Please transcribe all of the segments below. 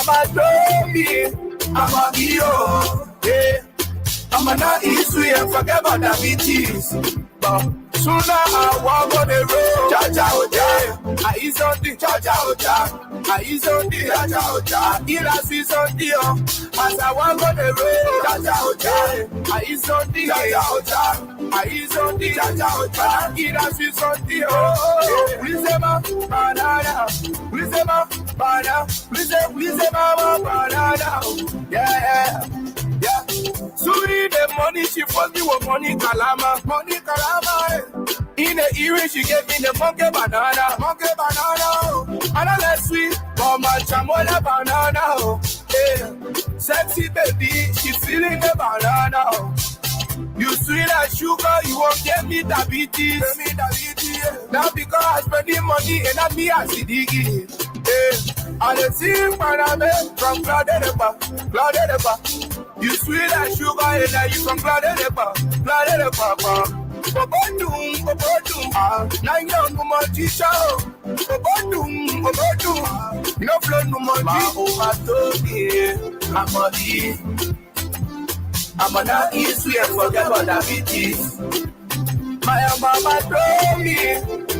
mama told me I'm a hero. Yeah. I'm not easy and forget about the bitches. But sooner I walk on the road. Cha-cha, oh-cha. I is on the cha-cha, oh-cha. I is on the cha-cha, oh-cha. Iras is on the as I walk on the road. Cha-cha, oh-cha. I is on the cha-cha, oh-cha. I is on the cha-cha, oh-cha. Iras is on the Wizema, banana. Wizema, banana. Wizema, banana. Yeah. Yeah, Suri the money, she forced me with money kalama, In the earring, she gave me the monkey banana. And I let sweet, but my chamola banana. Yeah, sexy baby, she feeling the banana. You sweet as sugar, you won't get me diabetes. Now because I spending money and I me as Sidiki. I the sing Paname from Claude. You sweet as sugar and now you from Claude. Bobodum. Now you know no more teacher. Bobodum. No flow no more I'm not easy and forget about the bitches. My mama told me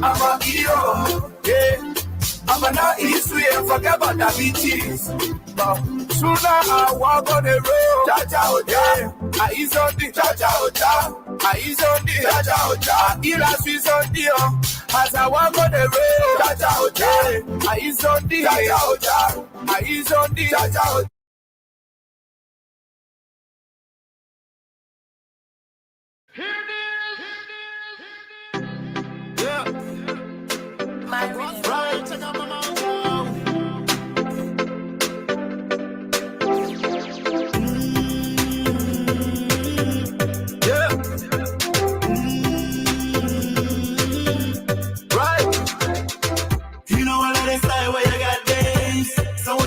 I'm a hero. Yeah. I'm not easy and forget about the bitches. But sooner I walk on the road. Cha-cha, oh-cha. I is on the cha-cha, oh-cha. I is on the cha-cha, oh-cha. Iras is on the as I walk on the road. Cha-cha, oh-cha. I is on the cha-cha, oh-cha. I is on the cha-cha, oh-cha.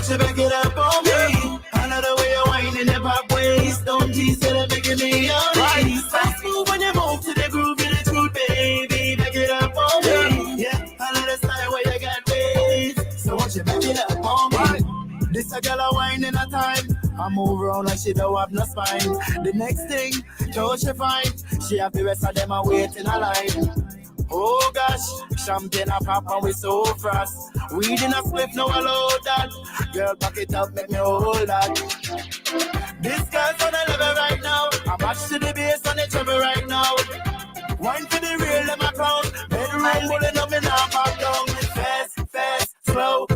You back it up on me. Another way of whining the pop ways. Don't tease till it making me on me. Fast move when you move to the groove in the truth, baby. Back it up on me. Yeah, another style where you got ways. So won't you back it up on me? This a girl a whine in a time. I move around and she don't have no spine. The next thing, don't she find? She have the rest of them a wait in a line. Oh gosh, champagne a pop and we so fast. Weed in a spliff, no allow that. Girl, back it up, make me hold that. This girl's on a level right now. I match to the bass and the treble right now. Wine for the real, let my crown. Bedroom bullet up, me now pop down. Fast,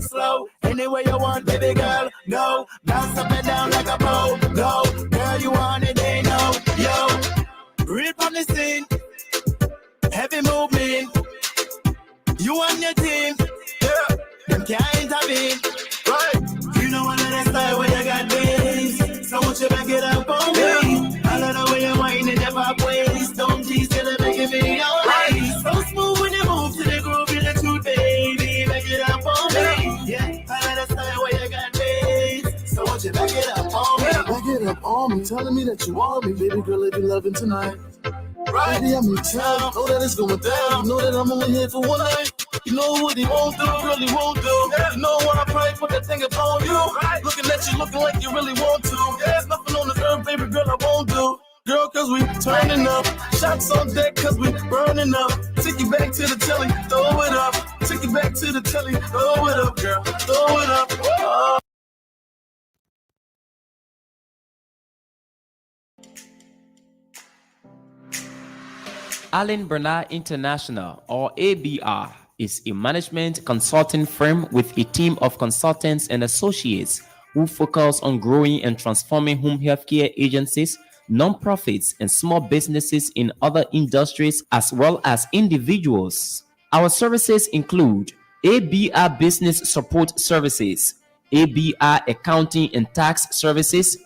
slow. Anywhere you want, baby girl, go. Bounce up and down like a bow, go. Girl, you want it, they know, yo. Real from the scene. Heavy movement, you and your team, yeah. Them can't intervene, right? You know one of the style where you got this. So won't you back it up on me? I love the way you're whining your pop waist. Don't tease till it making me alright. So smooth when you move to the groove in the truth, baby. Back it up on me, yeah. I love the style where you got this. So won't you back it up on me? Back it up on me, telling me that you want me, baby girl, if you loving tonight. Right, I'm in town, know that it's going down. You know that I'm only here for one night. You know what he won't do, really won't do. You know why I probably put that thing upon you. Looking at you, looking like you really want to. There's nothing on this earth, baby girl, I won't do. Girl, cause we turning up. Shots on deck, cause we burning up. Take you back to the telly, throw it up. Take you back to the telly, throw it up, girl, throw it up. Allen Bernard International, or ABR, is a management consulting firm with a team of consultants and associates who focus on growing and transforming home healthcare agencies, non-profits, and small businesses in other industries as well as individuals. Our services include ABR Business Support Services, ABR Accounting and Tax Services,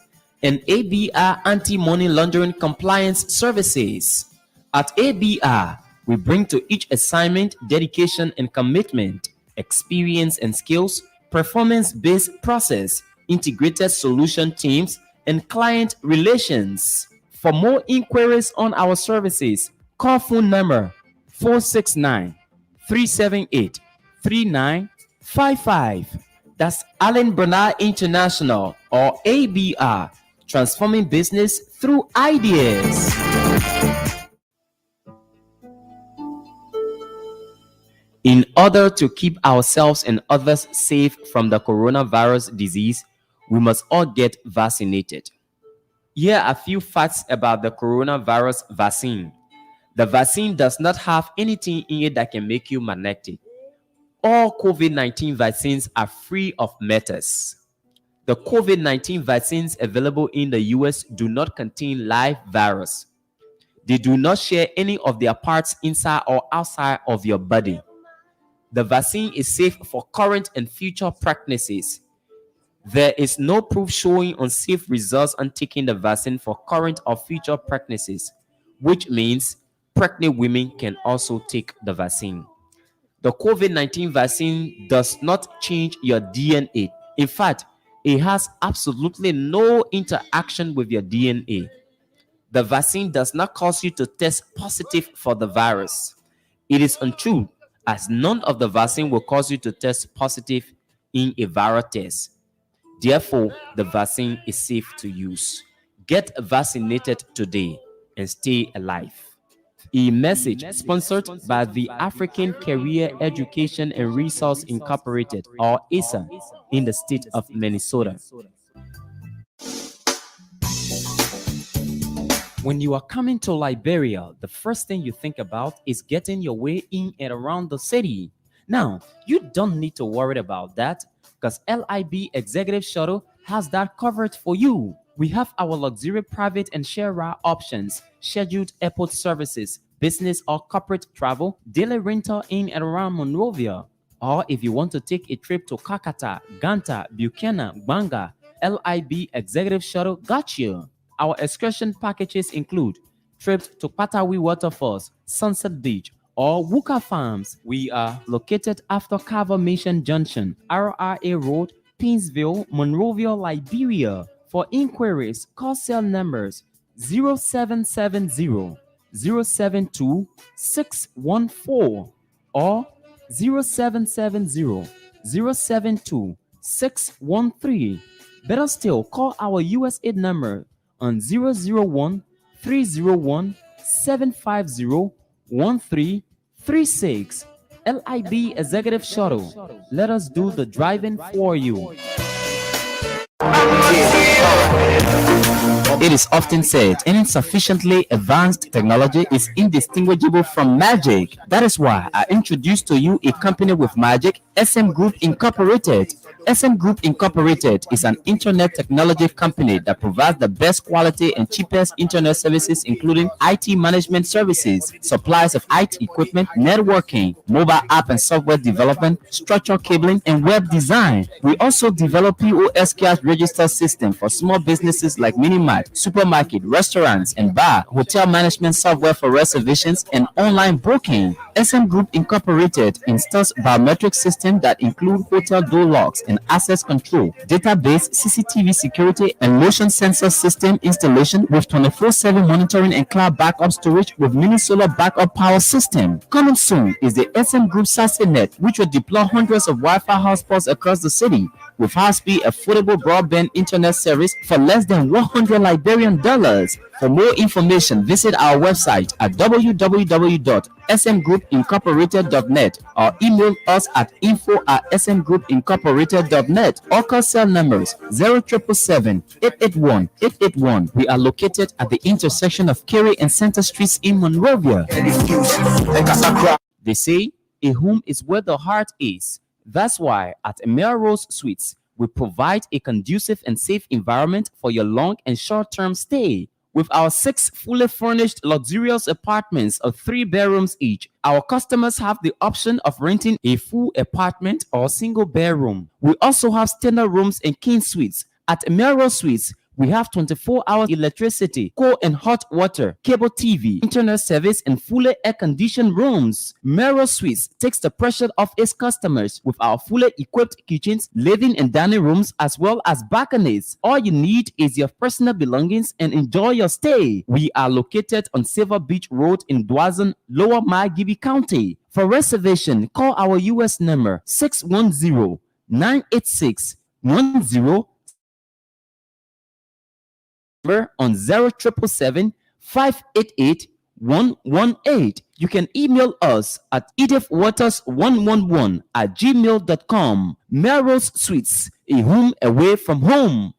and ABR Anti-Money Laundering Compliance Services. At ABR, we bring to each assignment dedication and commitment, experience and skills, performance-based process, integrated solution teams, and client relations. For more inquiries on our services, call phone number 469-378-3955. That's Allen Bernard International, or ABR, transforming business through ideas. In order to keep ourselves and others safe from the coronavirus disease, we must all get vaccinated. Here are a few facts about the coronavirus vaccine. The vaccine does not have anything in it that can make you magnetic. All COVID-19 vaccines are free of metals. The COVID-19 vaccines available in the US do not contain live virus. They do not share any of their parts inside or outside of your body. The vaccine is safe for current and future pregnancies. There is no proof showing unsafe results on taking the vaccine for current or future pregnancies, which means pregnant women can also take the vaccine. The COVID-19 vaccine does not change your DNA. In fact, it has absolutely no interaction with your DNA. The vaccine does not cause you to test positive for the virus. It is untrue, as none of the vaccine will cause you to test positive in a viral test. Therefore, the vaccine is safe to use. Get vaccinated today and stay alive. A message sponsored by the African Career Education and Resource Incorporated, or ASA, in the state of Minnesota. When you are coming to Liberia, the first thing you think about is getting your way in and around the city. Now, you don't need to worry about that because LIB Executive Shuttle has that covered for you. We have our luxury private and share ride options, scheduled airport services, business or corporate travel, daily rental in and around Monrovia. Or if you want to take a trip to Kakata, Ganta, Buchanan, Banga, LIB Executive Shuttle got you. Our excursion packages include trips to Patawi Waterfalls, Sunset Beach, or Wuka Farms. We are located after Carver Mission Junction, RRA Road, Pinsville, Monrovia, Liberia. For inquiries, call cell numbers 0770 072 614 or 0770 072 613. Better still, call our USAID number on 001 301 750 1336. LIB Executive Shuttle. Let us do the driving for you. It is often said insufficiently advanced technology is indistinguishable from magic. That is why I introduced to you a company with magic, SM Group Incorporated. SM Group Incorporated is an internet technology company that provides the best quality and cheapest internet services, including IT management services, supplies of IT equipment, networking, mobile app and software development, structured cabling, and web design. We also develop POS cash register system for small businesses like mini-mart, supermarket, restaurants, and bar, hotel management software for reservations, and online booking. SM Group Incorporated installs biometric systems that include hotel door locks and access control, database, CCTV security, and motion sensor system installation with 24/7 monitoring and cloud backup storage with mini solar backup power system. Coming soon is the SM Group SASE-Net, which will deploy hundreds of Wi-Fi hotspots across the city with high-speed, affordable broadband internet service for less than $100 Liberian dollars. For more information, visit our website at www.smgroupincorporated.net or email us at info@smgroupincorporated.net or call cell numbers 0777 881 881. We are located at the intersection of Kerry and Center Streets in Monrovia. They say a home is where the heart is. That's why at Melrose Suites, we provide a conducive and safe environment for your long and short-term stay. With our 6 fully furnished luxurious apartments of 3 bedrooms each, our customers have the option of renting a full apartment or single bedroom. We also have standard rooms and king suites. At Melrose Suites, we have 24-hour electricity, cold and hot water, cable TV, internet service, and fully air-conditioned rooms. Melrose Suites takes the pressure off its customers with our fully equipped kitchens, living and dining rooms, as well as balconies. All you need is your personal belongings and enjoy your stay. We are located on Silver Beach Road in Dwazon, Lower Margibi County. For reservation, call our US number 610 986-10 on 0777-588-118. You can email us at edithwaters111@gmail.com. Melrose Suites, a home away from home.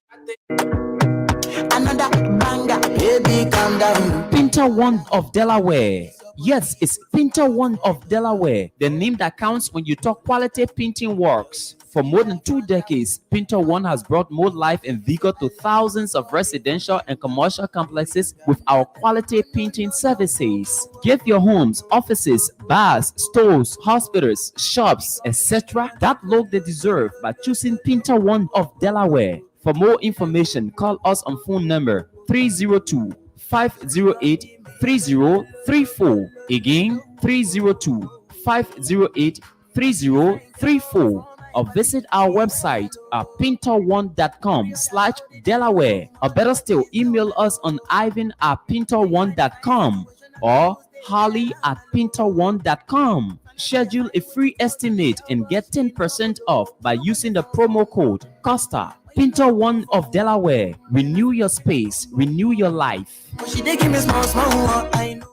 Another banger, baby, calm down. Pinter One of Delaware. Yes, it's Pinter One of Delaware, the name that counts when you talk quality painting works. For more than 2 decades, Pinter One has brought more life and vigor to thousands of residential and commercial complexes with our quality painting services. Give your homes, offices, bars, stores, hospitals, shops, etc. that look they deserve by choosing Pinter One of Delaware. For more information, call us on phone number 302-508-3034. Again, 302-508-3034. Or visit our website at pinter1.com/Delaware. Or better still, email us on ivan@pinter1.com or holly@pinter1.com. Schedule a free estimate and get 10% off by using the promo code Costa. Pinter One of Delaware. Renew your space, renew your life. She dey give me small, small, I know.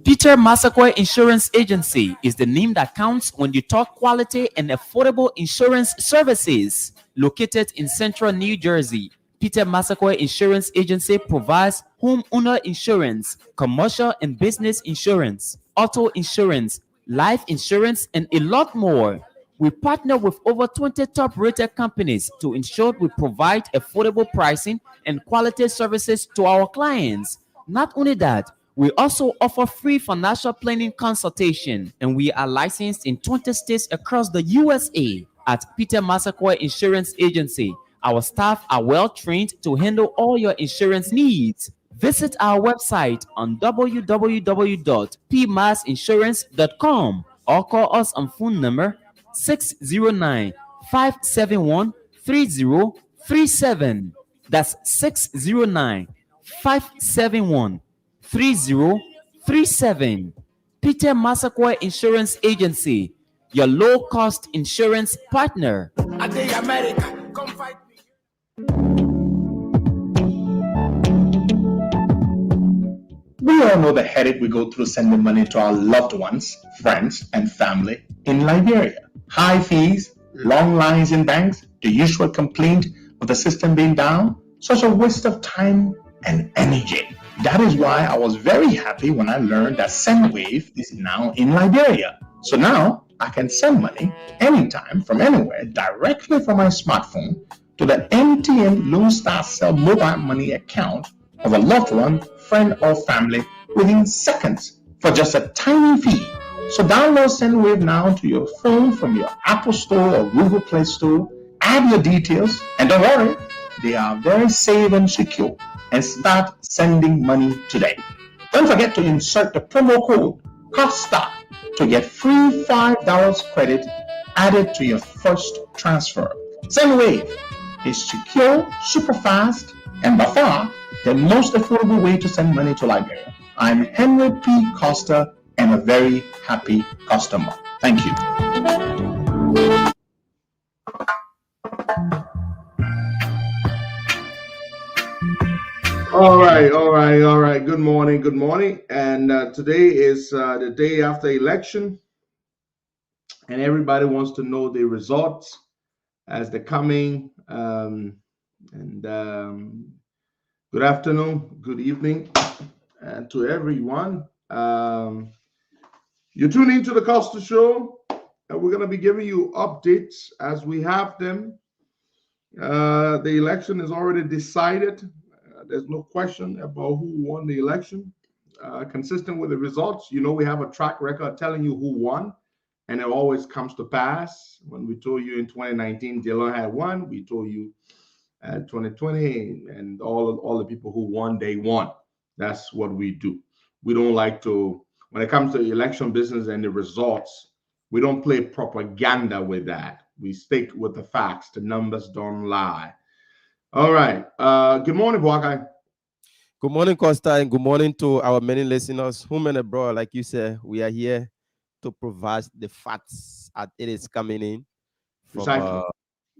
Peter Massaquoi Insurance Agency is the name that counts when you talk quality and affordable insurance services. Located in central New Jersey, Peter Massaquoi Insurance Agency provides homeowner insurance, commercial and business insurance, auto insurance, life insurance, and a lot more. We partner with over 20 top-rated companies to ensure we provide affordable pricing and quality services to our clients. Not only that, we also offer free financial planning consultation, and we are licensed in 20 states across the USA. At Peter Massaquoi Insurance Agency, our staff are well trained to handle all your insurance needs. Visit our website on www.pmassinsurance.com or call us on phone number 609-571-3037. That's 609-571-3037. Peter Massaquoi Insurance Agency, your low-cost insurance partner. I think America, come fight me. We all know the headache we go through sending money to our loved ones, friends, and family in Liberia. High fees, long lines in banks, the usual complaint of the system being down, such a waste of time and energy. That is why I was very happy when I learned that SendWave is now in Liberia. So now I can send money anytime from anywhere directly from my smartphone to the MTN Lone Star Cell mobile money account of a loved one, friend, or family within seconds for just a tiny fee. So download SendWave now to your phone from your Apple Store or Google Play Store. Add your details, and don't worry, they are very safe and secure. And start sending money today. Don't forget to insert the promo code COSTA to get free $5 credit added to your first transfer. SendWave is secure, super fast, and by far the most affordable way to send money to Liberia. I'm Henry P. Costa and a very happy customer. Thank you. All right. Good morning. And today is the day after election, and everybody wants to know the results as they're coming. Good afternoon, good evening, and to everyone. You're tuning into the Costa Show, and we're going to be giving you updates as we have them. The election is already decided. There's no question about who won the election. Consistent with the results, we have a track record telling you who won, and it always comes to pass. When we told you in 2019, Dillon had won, we told you 2020, and all the people who won, they won. That's what we do. We don't like to, when it comes to election business and the results, we don't play propaganda with that. We stick with the facts. The numbers don't lie. All right. Good morning, Boakai. Good morning, Costa, and good morning to our many listeners, home and abroad. Like you said, we are here to provide the facts as it is coming in from Precisely.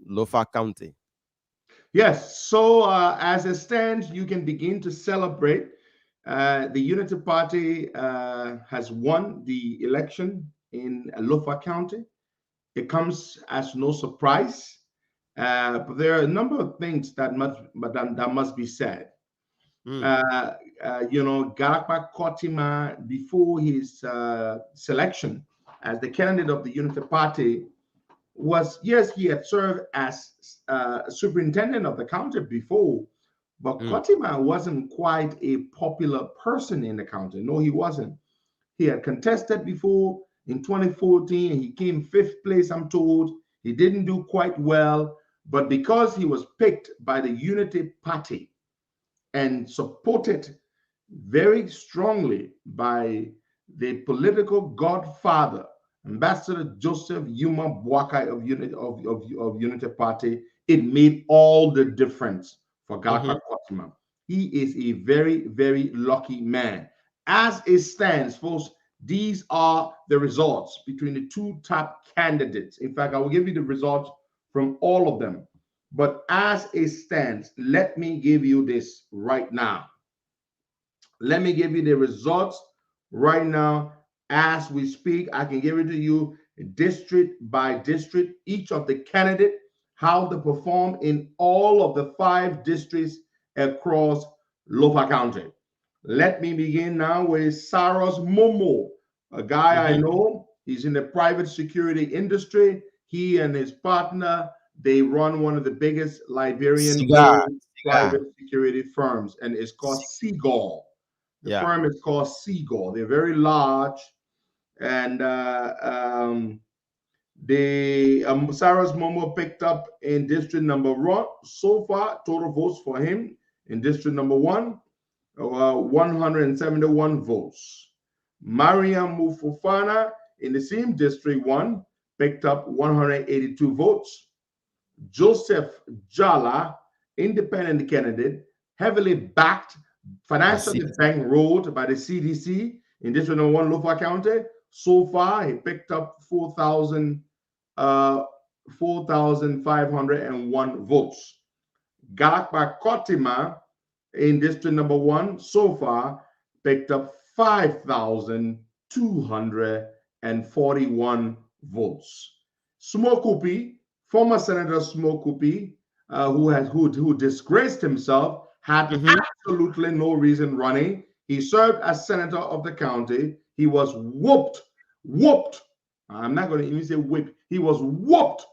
Lofa County. Yes. So as it stands, you can begin to celebrate. The Unity Party has won the election in Lofa County. It comes as no surprise, but there are a number of things that must be said. Galakpa Kotima, before his selection as the candidate of the Unity Party, he had served as superintendent of the county before, but Kotima wasn't quite a popular person in the county. No, he wasn't. He had contested before in 2014, and he came 5th place, I'm told. He didn't do quite well, but because he was picked by the Unity Party and supported very strongly by the political godfather, Ambassador Joseph Yuma Boakai of Unity Party, it made all the difference for Galakpa Kotima. He is a very, very lucky man. As it stands, folks, these are the results between the two top candidates. In fact, I will give you the results from all of them. But as it stands, let me give you this right now. Let me give you the results right now. As we speak, I can give it to you district by district, each of the candidate, how they perform in all of the 5 districts across Lofa County. Let me begin now with Saros Momo, a guy I know. He's in the private security industry. He and his partner, they run one of the biggest Liberian private security firms, and it's called Seagull. The firm is called Seagull. They're very large, and Saros Momo picked up in district number 1 so far. Total votes for him in district number 1. 171 votes. Mariam Mufufana in the same district 1 picked up 182 votes. Joseph Jala, independent candidate, heavily backed, financially bankrolled by the CDC in district number 1, Lofa County. So far, he picked up 4,501 votes. Galakpa Kotima in district number 1 so far picked up 5,241 votes. Smokupi, former Senator Smokupi, who disgraced himself, had absolutely no reason running. He served as senator of the county. He was whooped. I'm not going to even say whipped. He was whooped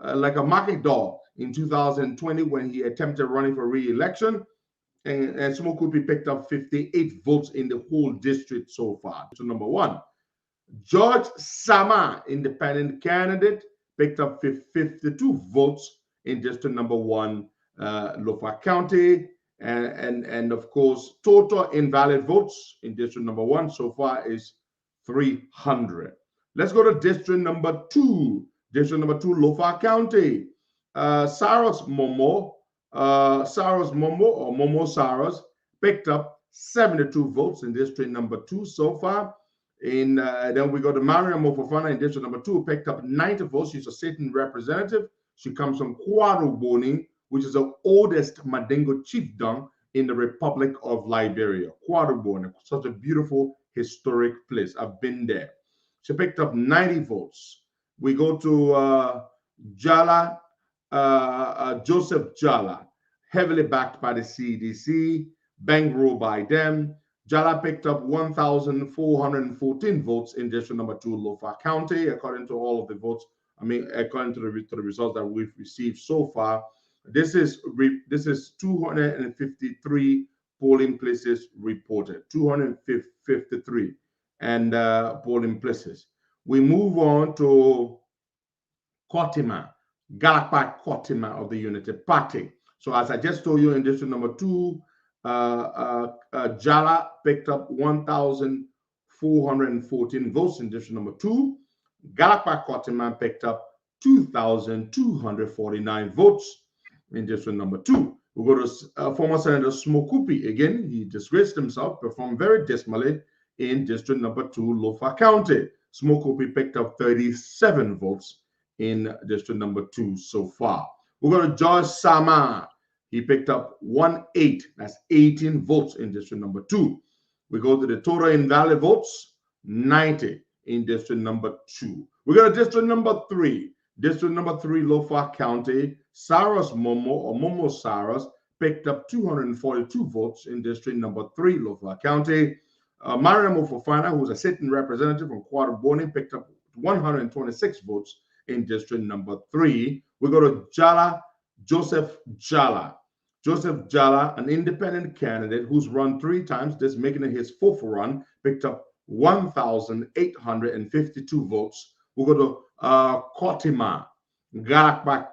like a market dog in 2020 when he attempted running for re-election. And Smokupi picked up 58 votes in the whole district so far. So number 1, George Sama, independent candidate, picked up 52 votes in district number 1, Lofa County. And of course, total invalid votes in district number 1 so far is 300. Let's go to district number 2. District number 2, Lofa County. Saros Momo or Momo Saros picked up 72 votes in district number 2 so far. Then we go to Mariam Mofofana in district number 2, picked up 90 votes. She's a sitting representative. She comes from Kwaru, which is the oldest Mandingo chiefdom in the Republic of Liberia. Kwaru, such a beautiful historic place. I've been there. She picked up 90 votes. We go to Jala, Joseph Jala, heavily backed by the CDC, bankrolled by them. Jala picked up 1,414 votes in district number 2, Lofa County, according to all of the votes. According to the results that we've received so far. This is 253 polling places reported, 253 and polling places. We move on to Kotima, Galakpa Kotima of the Unity Party. So as I just told you, in district number 2, Jala picked up 1,414 votes in district number 2. Galakpa Kotima picked up 2,249 votes in district number 2. We go to former Senator Smokupi again. He disgraced himself, performed very dismally in district number 2, Lofa County. Smokopi picked up 37 votes in district number 2 so far. We're going to George Sama. He picked up 18. That's 18 votes in district number 2. We go to the total invalid votes, 90 in district number 2. We go to district number 3. District number 3, Lofa County. Saras Momo or Momo Saras picked up 242 votes in district number 3, Lofa County. Mariam Ofofana, who's a sitting representative from Quadaboni, picked up 126 votes in district number 3. We go to Joseph Jala. Joseph Jala, an independent candidate who's run 3 times, this making it his 4th run, picked up 1,852 votes. We go to Kotima, Galakpa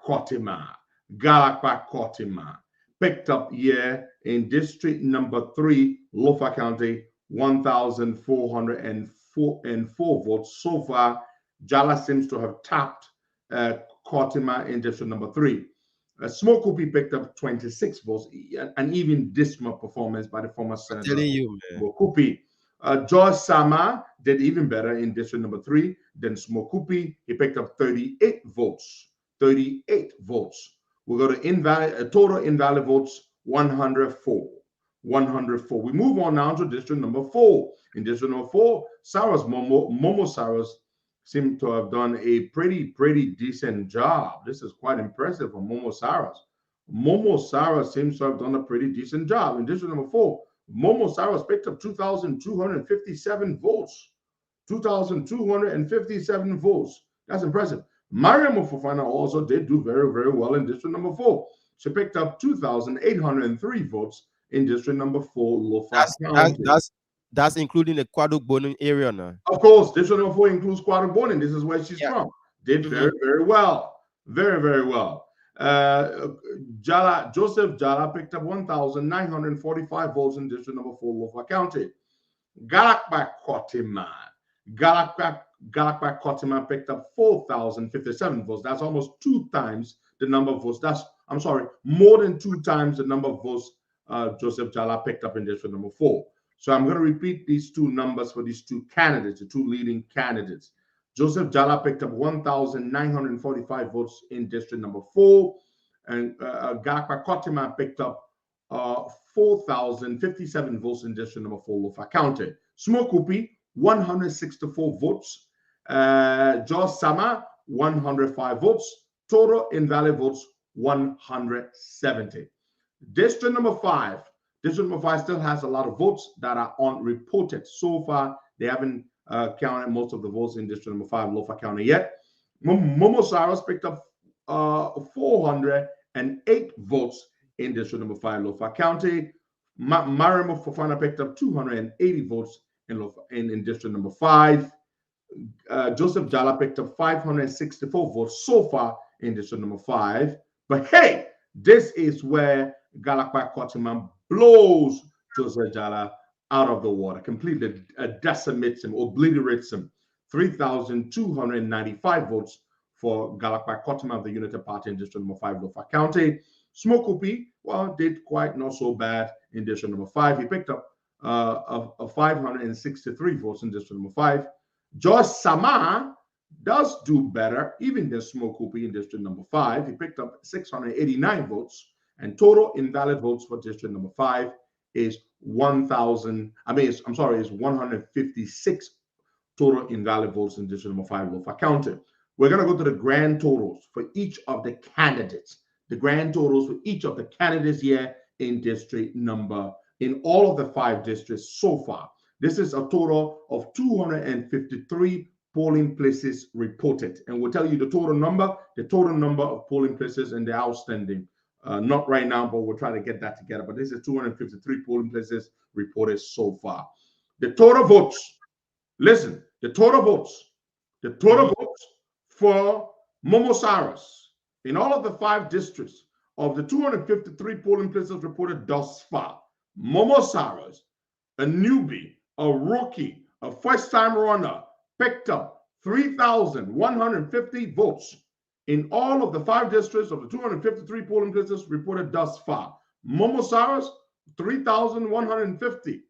Kotima, picked up here in district number 3, Lofa County, 1,404 votes. So far, Jala seems to have tapped Kotima in district number 3. Smokopi picked up 26 votes, an even dismal performance by the former Senator Smokopi. George Sama did even better in district number 3 than Smokopi. He picked up 38 votes. 38 votes. We go to total invalid votes, 104. 104. We move on now to district number 4. In district number 4, Saras Momo Saras seem to have done a pretty decent job. This is quite impressive for Momo Saras. Momo Saras seems to have done a pretty decent job. In district number 4, Momo Saras picked up 2,257 votes. 2,257 votes. That's impressive. Mariam Ofofana also did do very well in district number 4. She picked up 2,803 votes in district number 4, Lofa County. That's including the Quaduk area now. Of course, district number 4 includes Quaduk. This is where she's from. Did very well. Very well. Joseph Jala picked up 1,945 votes in district number 4, Lofa County. Galakpa Kotima picked up 4,057 votes. That's almost 2 times the number of votes. More than 2 times the number of votes Joseph Jala picked up in district number 4. So I'm going to repeat these 2 numbers for these 2 candidates, the 2 leading candidates. Joseph Jala picked up 1,945 votes in district number 4, and Galakpa Kotima picked up 4,057 votes in district number 4, Lofa County. Smokopi, 164 votes. George Sama, 105 votes. Total invalid votes, 170. District number 5. District number 5 still has a lot of votes that are unreported. So far, they haven't counted most of the votes in District number 5, Lofa County yet. Momo Saras picked up 408 votes in District number 5, Lofa County. Mariam Fofana picked up 280 votes in District number 5. Joseph Jala picked up 564 votes so far in District number 5. But hey, this is where Galakpa Kotima blows Joseph Jala out of the water, completely decimates him, obliterates him. 3,295 votes for Galakpa Kotima of the United Party in District number 5, Lofa County. Smokopi, did quite not so bad in District number 5. He picked up 563 votes in District number 5. George Sama does do better, even than Smokopi in District number 5. He picked up 689 votes. And total invalid votes for district number 5 is 156 total invalid votes in district number 5, Lofa County. We're going to go to the grand totals for each of the candidates. The grand totals for each of the candidates here in all of the 5 districts so far. This is a total of 253 polling places reported. And we'll tell you the total number of polling places and the outstanding. Not right now, but we'll try to get that together. But this is 253 polling places reported so far. The total votes, listen, the total votes for Momo Saras in all of the 5 districts of the 253 polling places reported thus far. Momo Saras, a newbie, a rookie, a first-time runner, picked up 3,150 votes in all of the 5 districts of the 253 polling places reported thus far. Momo Saras, 3,150.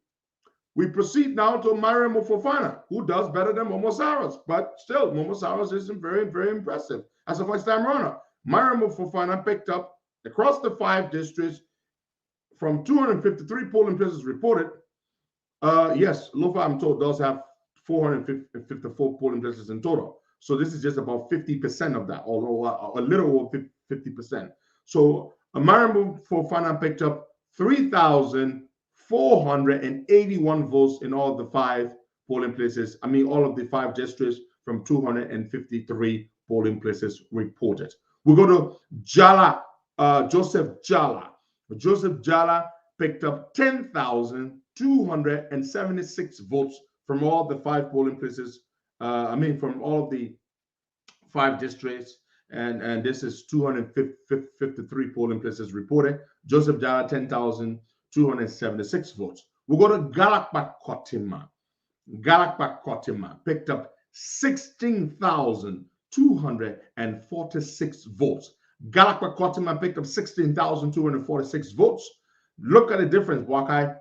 We proceed now to Mariam Fofana, who does better than Momo Saros, but still, Momo Saros isn't very, very impressive as a first-time runner. Mariam Fofana picked up across the 5 districts from 253 polling places reported. Yes, Lofa, I'm told, does have 454 polling places in total. So this is just about 50% of that, although a little over 50%. So Mariam Fofana picked up 3,481 votes in all of the 5 polling places. I mean, all of the 5 districts from 253 polling places reported. We go to Jala, Joseph Jala. Joseph Jala picked up 10,276 votes from all the 5 polling places. From all of the 5 districts, and this is 253 polling places reported. Joseph Jala, 10,276 votes. We'll go to Galakpak Kotima. Galakpak Kotima picked up 16,246 votes. Galakpak Kotima picked up 16,246 votes. Look at the difference, Wakai.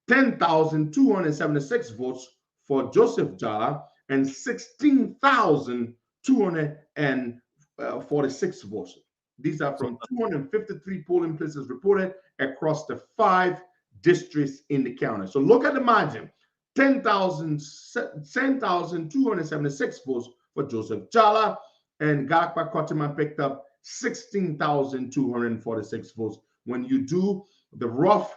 10,276 votes for Joseph Jala and 16,246 votes. These are from 253 polling places reported across the 5 districts in the county. So look at the margin. 10,276 votes for Joseph Jala, and Galakpak Kotima picked up 16,246 votes. When you do the rough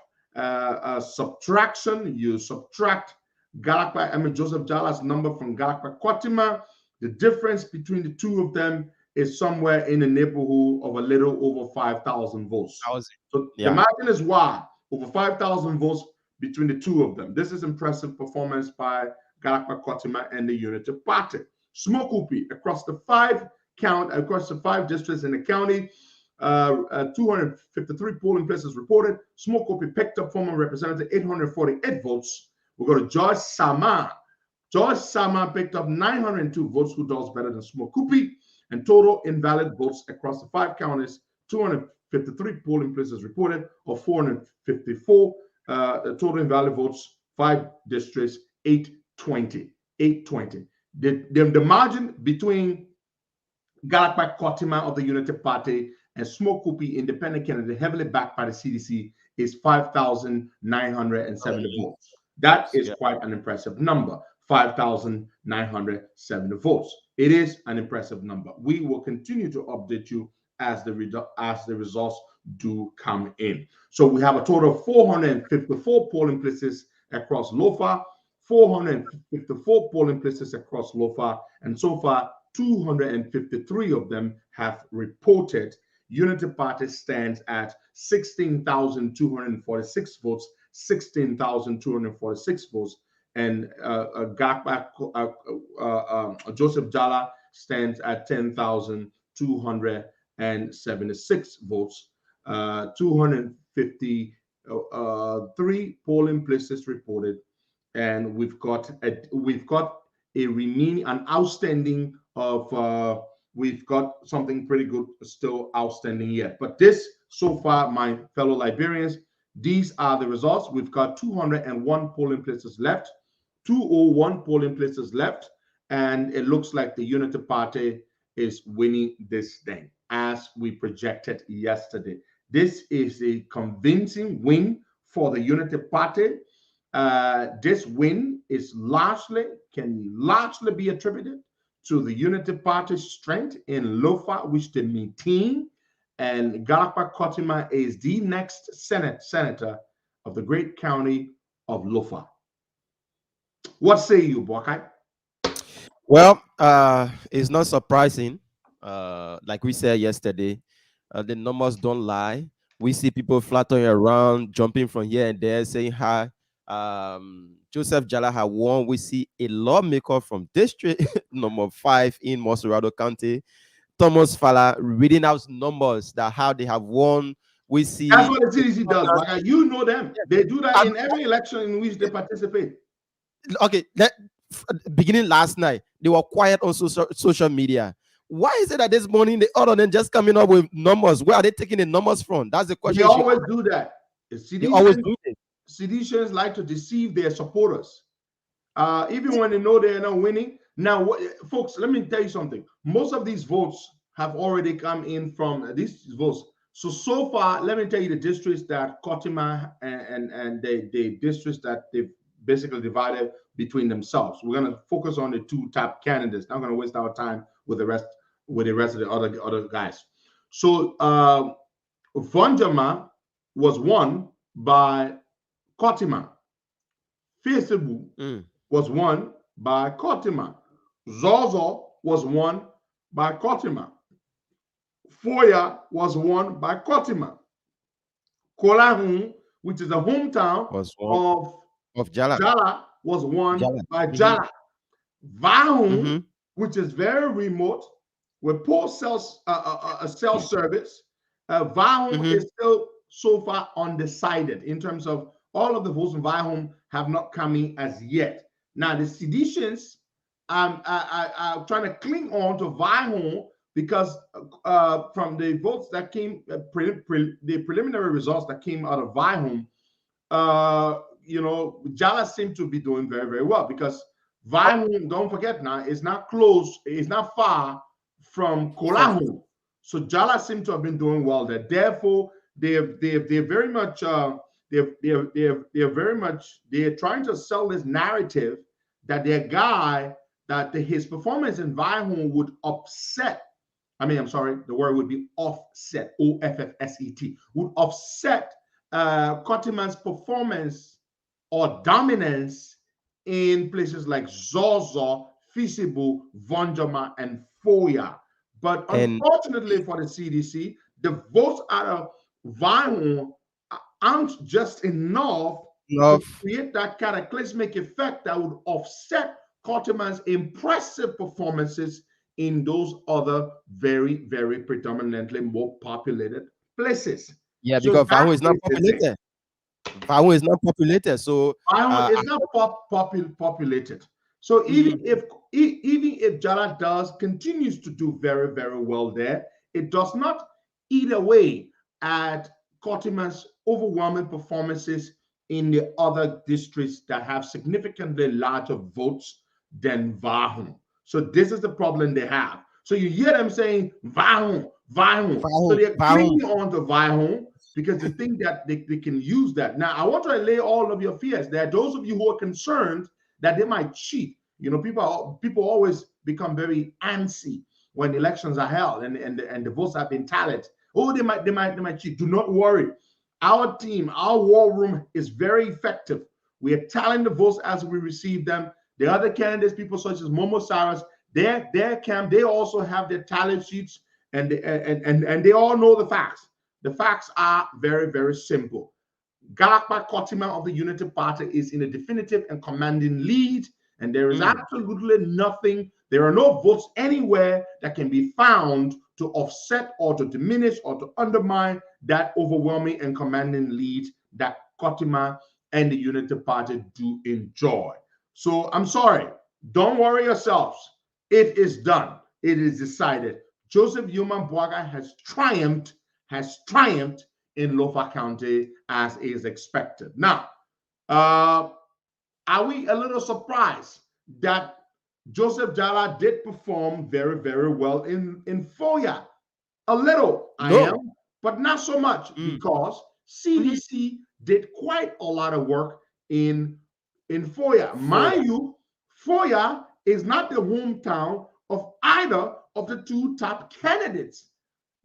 subtraction, you subtract Joseph Jala's number from Galakpak Kotima. The difference between the 2 of them is somewhere in the neighborhood of a little over 5,000 votes. So the margin is wide, over 5,000 votes between the 2 of them. This is impressive performance by Galakpak Kotima and the Unity Party. Smokupi across the 5 districts in the county, 253 polling places reported. Smokupi picked up former representative 848 votes. We go to George Sama. George Sama picked up 902 votes, who does better than Smokupi, and total invalid votes across the 5 counties, 253 polling places reported, or 454. Total invalid votes, 5 districts, 820. The margin between Galakpak Kotima of the Unity Party and Smokupi independent candidate, heavily backed by the CDC, is 5,970 votes. That is quite an impressive number, 5,970 votes. It is an impressive number. We will continue to update you as the results do come in. So we have a total of 454 polling places across Lofa, 454 polling places across Lofa, and so far 253 of them have reported. Unity Party stands at 16,246 votes, 16,246 votes, and Joseph Jala stands at 10,276 votes. 253 polling places reported, and we've got we've got something pretty good still outstanding yet. But this, so far, my fellow Liberians, these are the results. We've got 201 polling places left, 201 polling places left, and it looks like the Unity Party is winning this thing as we projected yesterday. This is a convincing win for the Unity Party. This win can largely be attributed to the Unity Party's strength in Lofa, which they maintain, and Galakpak Kotima is the next senator of the great county of Lofa. What say you, Boakai? Well, it's not surprising. Like we said yesterday, the numbers don't lie. We see people fluttering around, jumping from here and there, saying hi. Joseph Jala had won. We see a lawmaker from district number 5 in Mosurado County, Thomas Fala, reading out numbers that how they have won. We see that's what the CDC does. Like, you know them. They do that in every election in which they participate. Okay, beginning last night, they were quiet on social media. Why is it that this morning the other than just coming up with numbers? Where are they taking the numbers from? That's the question. They always do that. They always do it. seditionists like to deceive their supporters, even when they know they're not winning. Now, folks, let me tell you something. Most of these votes have already come in from these votes. So far, let me tell you the districts that Kotima and the districts that they've basically divided between themselves. We're going to focus on the two top candidates. Not going to waste our time with the rest of the other guys. So Vonjama was won by Kotima. Feasibu was won by Kotima. Zozo was won by Kotima. Foya was won by Kotima. Kolahun, which is the hometown of Jala, was won by Jala. Vahun, which is very remote, with poor cell service. Vahun is still so far undecided in terms of all of the votes in Vahun have not come in as yet. Now, the seditions are trying to cling on to Vahun because from the votes that came, the preliminary results that came out of Vahun, Jala seemed to be doing very, very well because Vahun, don't forget now, is not close, it's not far from Kolahun. So Jala seemed to have been doing well there. Therefore, they're very much they're trying to sell this narrative that their guy, his performance in Vahun would upset. The word would be offset, O-F-F-S-E-T, would offset Kotiman's performance or dominance in places like Zozo, Fisibu, Vonjama, and Foya. But unfortunately for the CDC, the votes out of Vahun aren't just enough to create that cataclysmic effect that would offset Kotiman's impressive performances in those other very, very predominantly more populated places. Yeah, because Vahun is not populated. Vahun is not populated, so Vahun is not populated. So even if Jala continues to do very, very well there, it does not eat away at Kotiman's overwhelming performances in the other districts that have significantly larger votes than Vahun. So this is the problem they have. So you hear them saying Vahun. So they're clinging on to Vahun because they think that they can use that. Now, I want to allay all of your fears. There are those of you who are concerned that they might cheat. People always become very antsy when elections are held and the votes have been tallied. Oh, they might cheat. Do not worry. Our team, our war room is very effective. We are tallying the votes as we receive them. The other candidates, people such as Momo Cyrus, their camp, they also have their tally sheets and they all know the facts. The facts are very, very simple. Galakpa Kotima of the Unity Party is in a definitive and commanding lead, and there is absolutely nothing, there are no votes anywhere that can be found to offset or to diminish or to undermine that overwhelming and commanding lead that Kotima and the Unity Party do enjoy. So I'm sorry, don't worry yourselves. It is done. It is decided. Joseph Yuman Bwaga has triumphed in Lofa County as is expected. Now, are we a little surprised that Joseph Jala did perform very, very well in Foya? A little, I am, but not so much because CDC did quite a lot of work in Foya. Mind you, Foya is not the hometown of either of the two top candidates.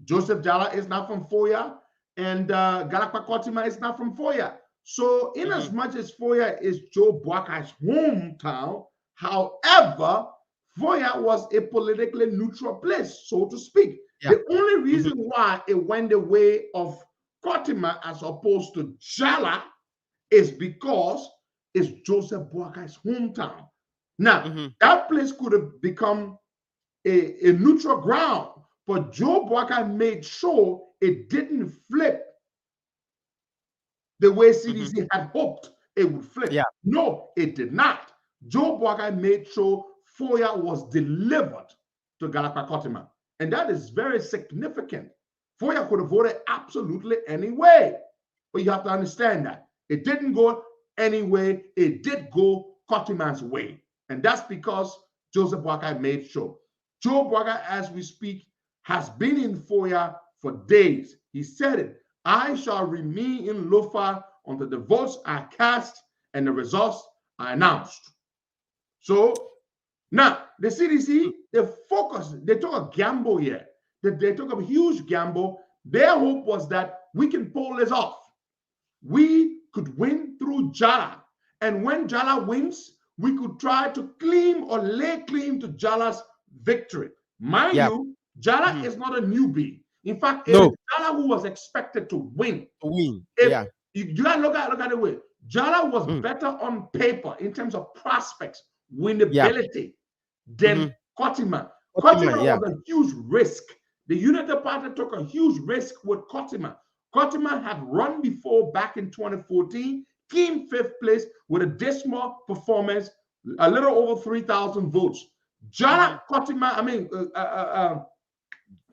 Joseph Jala is not from Foya, and Galakpa Kotima is not from Foya. So in as much as Foya is Joe Bwaka's hometown, however, Foya was a politically neutral place, so to speak. Yeah. The only reason why it went the way of Kotima as opposed to Jala is because it's Joseph Bwaka's hometown. Now, that place could have become a neutral ground, but Joe Bwaka made sure it didn't flip the way CDC had hoped it would flip. Yeah. No, it did not. Joe Bwaka made sure Foya was delivered to Galakpa Kotima. And that is very significant. Foya could have voted absolutely any way. But you have to understand that. It didn't go anyway. It did go Kotiman's way. And that's because Joseph Boakai made sure. Joe Boakai, as we speak, has been in Foya for days. He said it. I shall remain in Lofa until the votes are cast and the results are announced. So now the CDC, they took a gamble here. They took a huge gamble. Their hope was that we can pull this off. We could win through Jala. And when Jala wins, we could try to claim or lay claim to Jala's victory. Mind you, Jala is not a newbie. In fact, it is Jala who was expected to win. You gotta look at it way. Jala was better on paper in terms of prospects, winnability than Kotiman. Kotiman was a huge risk. The United Party took a huge risk with Kotiman. Kotiman had run before back in 2014, came 5th place with a dismal performance, a little over 3,000 votes. Jala Kotiman,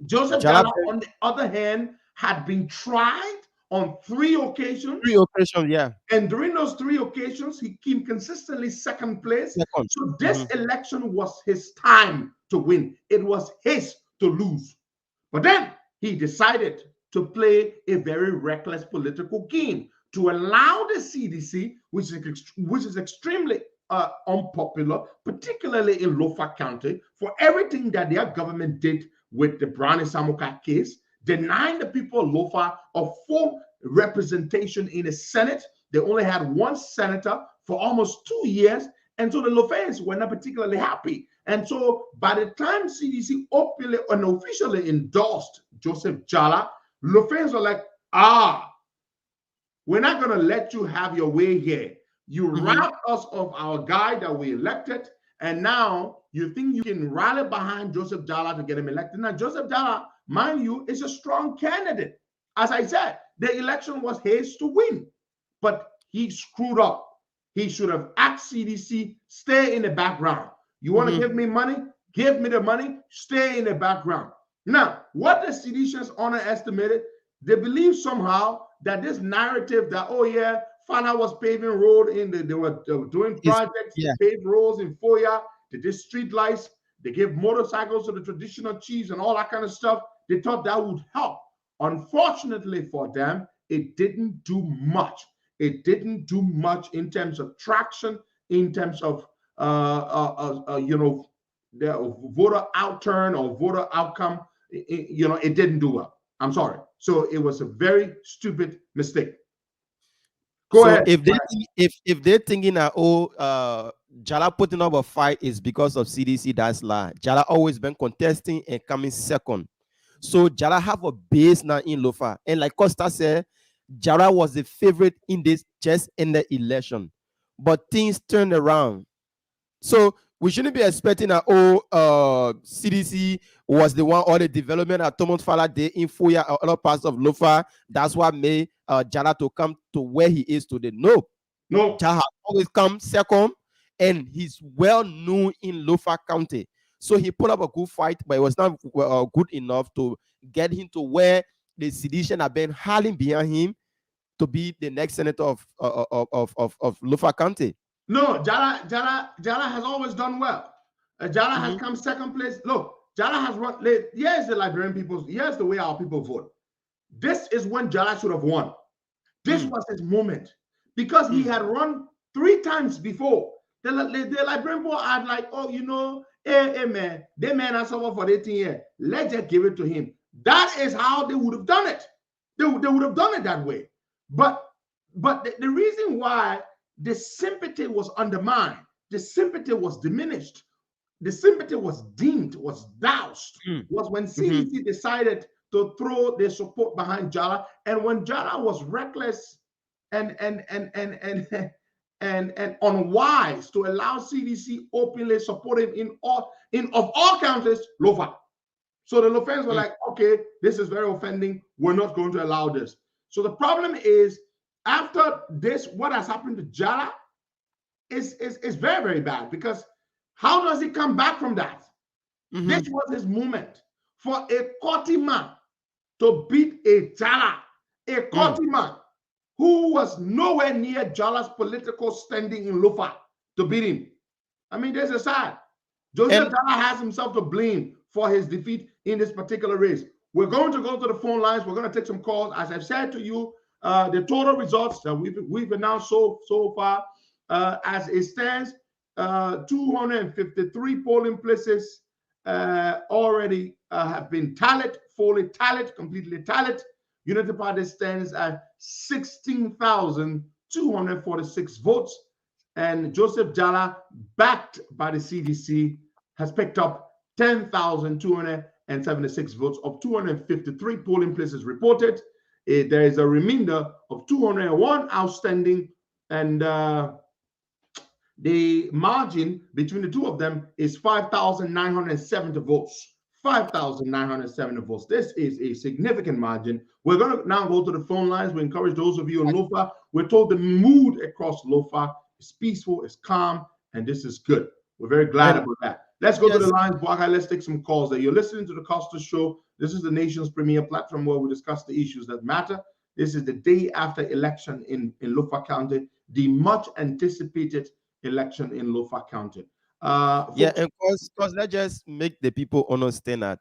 Joseph Jala, on the other hand, had been tried on 3 occasions. 3 occasions, yeah. And during those 3 occasions, he came consistently 2nd place. So this election was his time to win. It was his to lose. But then he decided to play a very reckless political game to allow the CDC, which is extremely unpopular, particularly in Lofa County, for everything that their government did with the Brownie Samuka case, denying the people of Lofa of full representation in the Senate. They only had 1 senator for almost 2 years, and so the Lofans were not particularly happy. And so by the time CDC openly and officially endorsed Joseph Jala, Lofans were like, we're not going to let you have your way here. You robbed us of our guy that we elected, and now you think you can rally behind Joseph Jala to get him elected. Now, Joseph Jala, mind you, is a strong candidate. As I said, the election was his to win, but he screwed up. He should have asked CDC, stay in the background. You want to give me money? Give me the money, stay in the background. Now, what the seditionists underestimated, they believe somehow that this narrative that, oh yeah, Fana was paving road they were doing projects, paved roads in Foya, they did street lights, they gave motorcycles to the traditional chiefs and all that kind of stuff. They thought that would help. Unfortunately for them, it didn't do much. It didn't do much in terms of traction, in terms of the voter outturn or voter outcome. It didn't do well. I'm sorry. So it was a very stupid mistake. Go ahead. If they're thinking that Jala putting up a fight is because of CDC, that's lie. Jala always been contesting and coming 2nd. So Jala have a base now in Lofa. And like Costa said, Jala was the favorite in this just in the election. But things turned around. So we shouldn't be expecting that CDC was the one, or the development at Thomas Fala Day in Foya or other parts of Lofa. That's what made Jala to come to where he is today. No. Jala always come 2nd, and he's well known in Lofa County. So he put up a good fight, but it was not good enough to get him to where the sedition have been howling behind him to be the next senator of Lofa County. No, Jala has always done well. Jala has come 2nd place. Look, Jala has run. Here's the Liberian people. Here's the way our people vote. This is when Jala should have won. This was his moment because he had run 3 times before. The Liberian people are like, hey man, that man has suffered for 18 years. Let's just give it to him. That is how they would have done it. They would have done it that way. But the reason why the sympathy was undermined, the sympathy was diminished, the sympathy was deemed, was doused, was when CDC decided to throw their support behind Jala, and when Jala was reckless and unwise to allow CDC openly support him of all counties, Lofa. So the Lofans were like, okay, this is very offending. We're not going to allow this. So the problem is, after this, what has happened to Jala is very, very bad, because how does he come back from that? This was his moment for a Kotiman to beat a Jala. A Kotiman who was nowhere near Jala's political standing in Lofa to beat him. I mean, there's a side. Joseph Jala has himself to blame for his defeat in this particular race. We're going to go to the phone lines. We're going to take some calls. As I've said to you, the total results that we've announced so far, as it stands, 253 polling places already have been tallied, fully tallied, completely tallied. Unity Party stands at 16,246 votes, and Joseph Jala, backed by the CDC, has picked up 10,276 votes of 253 polling places reported. There is a remainder of 201 outstanding, and the margin between the two of them is 5,970 votes. 5,970 votes. This is a significant margin. We're going to now go to the phone lines. We encourage those of you in Lofa. We're told the mood across Lofa is peaceful, it's calm, and this is good. We're very glad about that. Let's go to the lines, Bwaga. Let's take some calls there. You're listening to the Costa Show. This is the nation's premier platform where we discuss the issues that matter. This is the day after election in Lofa County, the much anticipated election in Lofa County. Yeah, and because let's just make the people understand that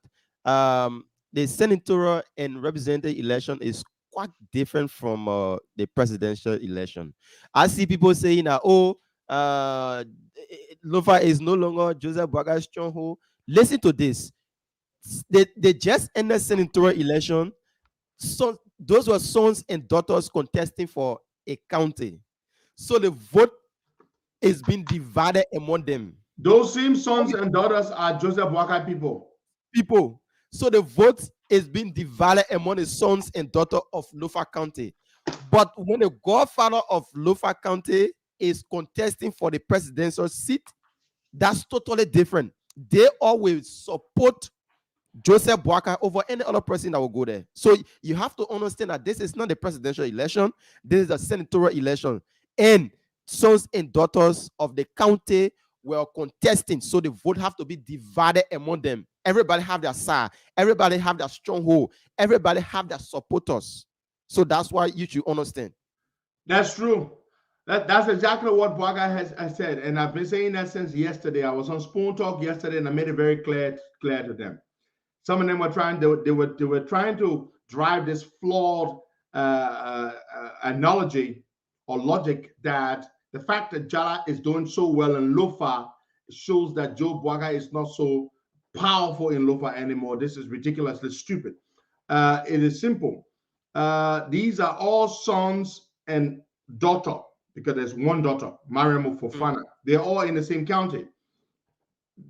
the senatorial and representative election is quite different from the presidential election. I see people saying that, Lofa is no longer Joseph Boaga's stronghold. Listen to this. They just ended senatorial election. So those were sons and daughters contesting for a county. So the vote is being divided among them. Those same sons and daughters are Joseph Boakai people. So the vote is being divided among the sons and daughters of Lofa County. But when the godfather of Lofa County is contesting for the presidential seat, that's totally different. They always support Joseph Boakai over any other person that will go there. So you have to understand that this is not the presidential election. This is a senatorial election. And sons and daughters of the county were contesting, so the vote have to be divided among them. Everybody have their side. Everybody have their stronghold. Everybody have their supporters. So that's why you should understand. That's true. That's exactly what Boakai has said, and I've been saying that since yesterday. I was on Spoon Talk yesterday, and I made it very clear to them. Some of them were trying. They were trying to drive this flawed analogy or logic that the fact that Jala is doing so well in Lofa shows that Joe Boakai is not so powerful in Lofa anymore. This is ridiculously stupid. It is simple. These are all sons and daughter, because there's one daughter, Mariam Fofana. They're all in the same county.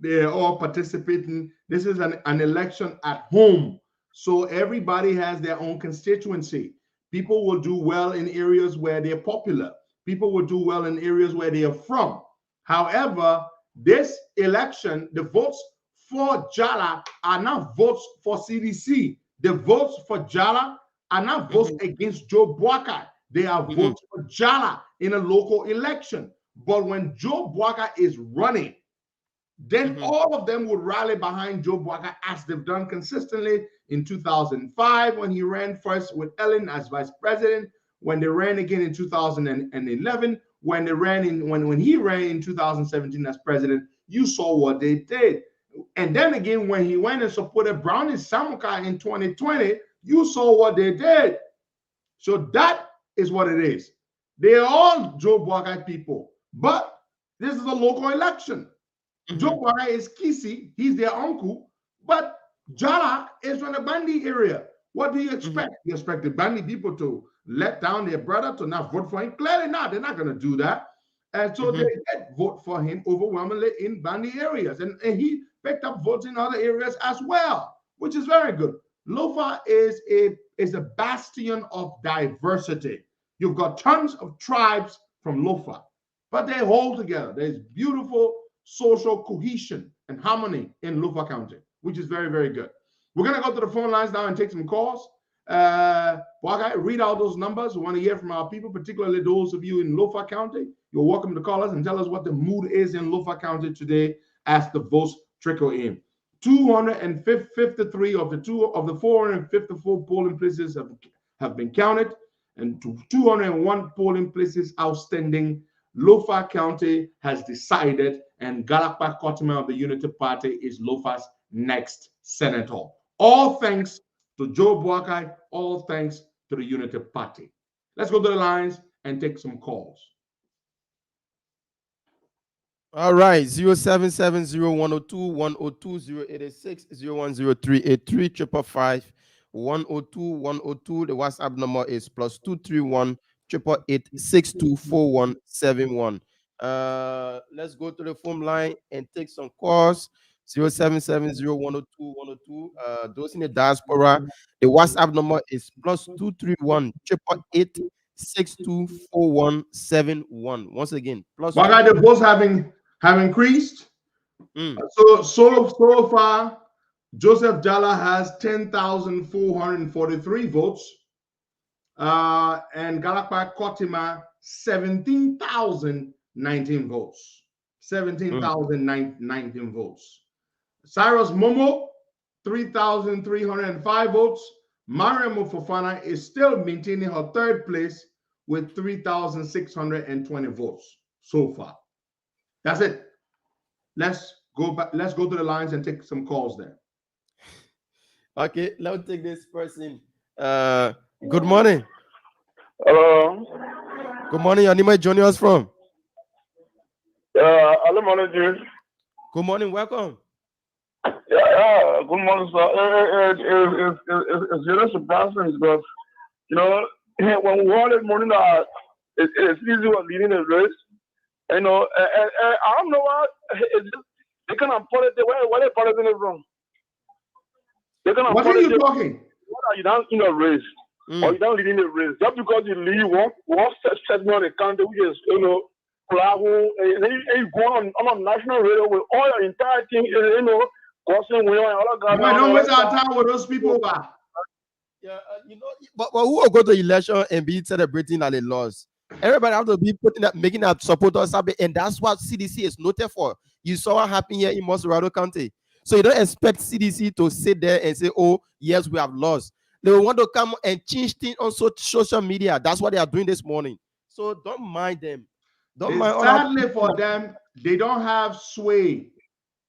They're all participating. This is an election at home. So everybody has their own constituency. People will do well in areas where they're popular. People will do well in areas where they are from. However, this election, the votes for Jala are not votes for CDC. The votes for Jala are not votes against Joe Boakai. They are votes for Jala in a local election. But when Joe Boakai is running, then all of them would rally behind Joe Boakai, as they've done consistently in 2005 when he ran first with Ellen as vice president, when they ran again in 2011, when he ran in 2017 as president. You saw what they did. And then again, when he went and supported Brownie Samuka in 2020, you saw what they did. So that is what it is. They are all Joe Boakai people, but this is a local election. Joe Boakai is Kisi, he's their uncle, but Jala is from the Bandi area. What do you expect? You expect the Bandi people to let down their brother to not vote for him? Clearly not. They're not going to do that. And so they did vote for him overwhelmingly in Bandi areas. And he picked up votes in other areas as well, which is very good. Lofa is a bastion of diversity. You've got tons of tribes from Lofa, but they hold together. There's beautiful social cohesion and harmony in Lofa County, which is very, very good. We're going to go to the phone lines now and take some calls. Boakai, read out those numbers. We want to hear from our people, particularly those of you in Lofa County. You're welcome to call us and tell us what the mood is in Lofa County today as the votes trickle in. 253 of the 454 polling places have been counted. and 201 polling places outstanding, Lofa County has decided, and Galakpa Kotima of the Unity Party is Lofa's next senator. All thanks to Joe Boakai, all thanks to the Unity Party. Let's go to the lines and take some calls. All right, 0770-102-102-0886-010383-555-102-102. The WhatsApp number is +231 888-624171. Let's go to the phone line and take some calls. 0770-102-102. Those in the diaspora, the WhatsApp number is +231 888-624171. Once again, Boakai, the votes have increased. So far, Joseph Jala has 10,443 votes, and Galakpa Kotima 17,019 votes. 17,019 votes. Cyrus Momo 3,305 votes. Mariam Fofana is still maintaining her third place with 3,620 votes so far. That's it. Let's go back. Let's go to the lines and take some calls there. Okay, let's take this person. Good morning. Hello. Good morning. Your name is joining us from? Hello, manager. Good morning. Welcome. Yeah. Good morning, sir. It's really surprising because, when we heard this morning that it's easy was leading the race, and I don't know what it's just they kind of put it where they put it in the room. What are you talking? You don't in a race, or you don't lead in the race. Just because you lead one segment of the country, which is Kulahu, and then you go on a national radio with all your entire thing, crossing way and all that. Don't waste our time with those people. Yeah, but who will go to election and be celebrating that they lost? Everybody have to be making that supporters happy, and that's what CDC is noted for. You saw what happened here in Morado County. So you don't expect CDC to sit there and say, oh, yes, we have lost. They want to come and change things on social media. That's what they are doing this morning. So don't mind them. Sadly for them, they don't have sway.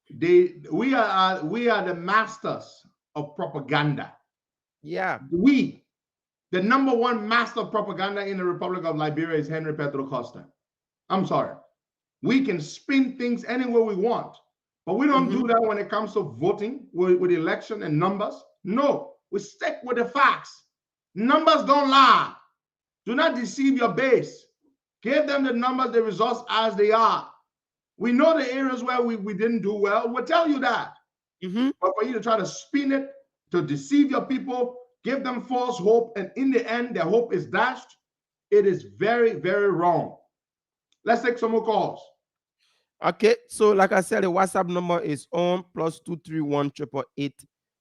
We are the masters of propaganda. Yeah. The number one master of propaganda in the Republic of Liberia is Henry Pedro Costa. I'm sorry. We can spin things anywhere we want, but we don't do that when it comes to voting with election and numbers. No, we stick with the facts. Numbers don't lie. Do not deceive your base. Give them the numbers, the results as they are. We know the areas where we didn't do well. We'll tell you that. But for you to try to spin it, to deceive your people, give them false hope, and in the end, their hope is dashed, it is very, very wrong. Let's take some more calls. Okay, so like I said, the WhatsApp number is on +231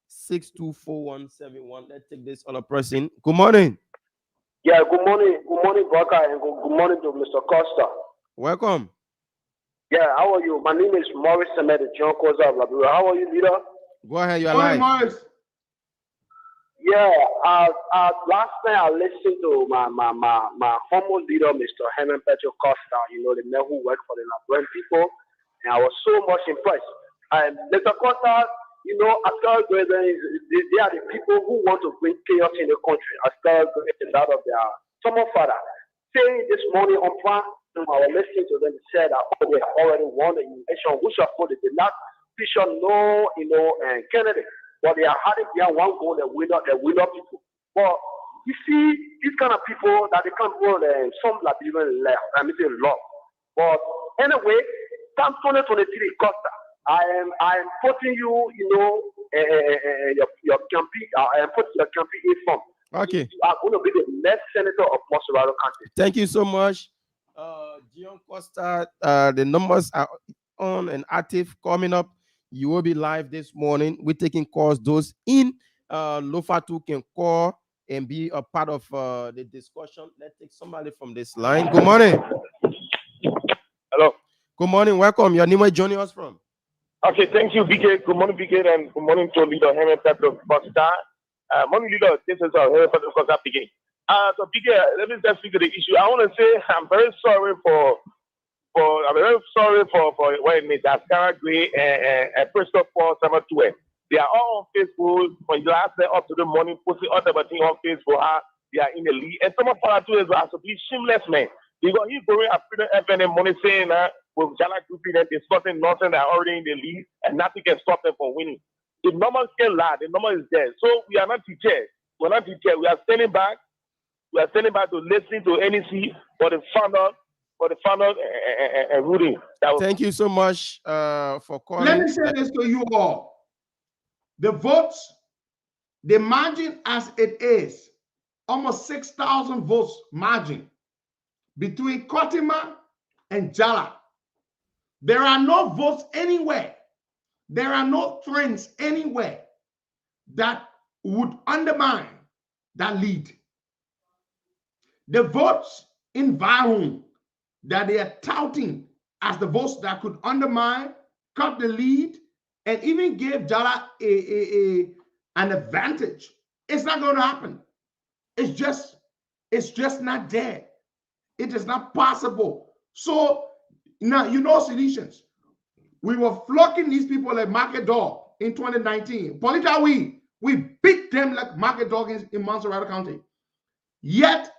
888-624171. Let's take this other person. Good morning. Yeah, good morning. Good morning, Boakai, and good morning to Mr. Costa. Welcome. Yeah, how are you? My name is Morris Semed, John Koza of Liberia. How are you, leader? Go ahead, you're live. Morris. Yeah, last night I listened to my former leader, Mr. Herman Petro Costa, the man who worked for the Liberian people, and I was so much impressed. And Mr. Costa, after they are the people who want to bring chaos in the country, after that of their summer father. Saying this morning on plan, I was listening to them, said that they already won the election, which of course they did not feature no, candidate. But they are hiding behind one goal, the winner people. But you see, these kind of people that they can't hold some like even left. I mean, they love. But anyway, time 2023, Costa, I am putting you, your campaign. I am putting your campaign in form. Okay. You are going to be the next senator of Morado County. Thank you so much, John Costa. The numbers are on and active coming up. You will be live this morning. We're taking calls. Those in Lofatu can call and be a part of the discussion. Let's take somebody from this line. Good morning. Hello. Good morning. Welcome. Your name is joining us from? Okay, thank you, BK. Good morning, BK, and good morning to leader Henry Pedro Costa. Morning, leader. This is Henry Pedro Costa speaking. So PK, let me just figure the issue. I want to say I'm very sorry for what it means. Ascara Gray and Crystal Paul Summer 2. They are all on Facebook from last night up to the morning, posting all the thing on Facebook. How they are in the league. And some of our two is to be shameless, man. He's going after the FN money saying that with Jala Groupie that they're starting nothing, they're already in the league and nothing can stop them from winning. The number can lie, the number is there. So we are not teachers. We're not teachers. We are standing back. We are standing back to listen to NEC for the final ruling. Thank you so much for calling. Let me say this to you all. The votes, the margin as it is, almost 6,000 votes margin between Kotima and Jala. There are no votes anywhere. There are no trends anywhere that would undermine that lead. The votes in Vahun that they are touting as the votes that could undermine, cut the lead, and even give Jala an advantage. It's not going to happen. It's just not there. It is not possible. So now, you know, solutions. We were flocking these people like market dog in 2019. Polita, we beat them like market dog in Montserrat County. Yet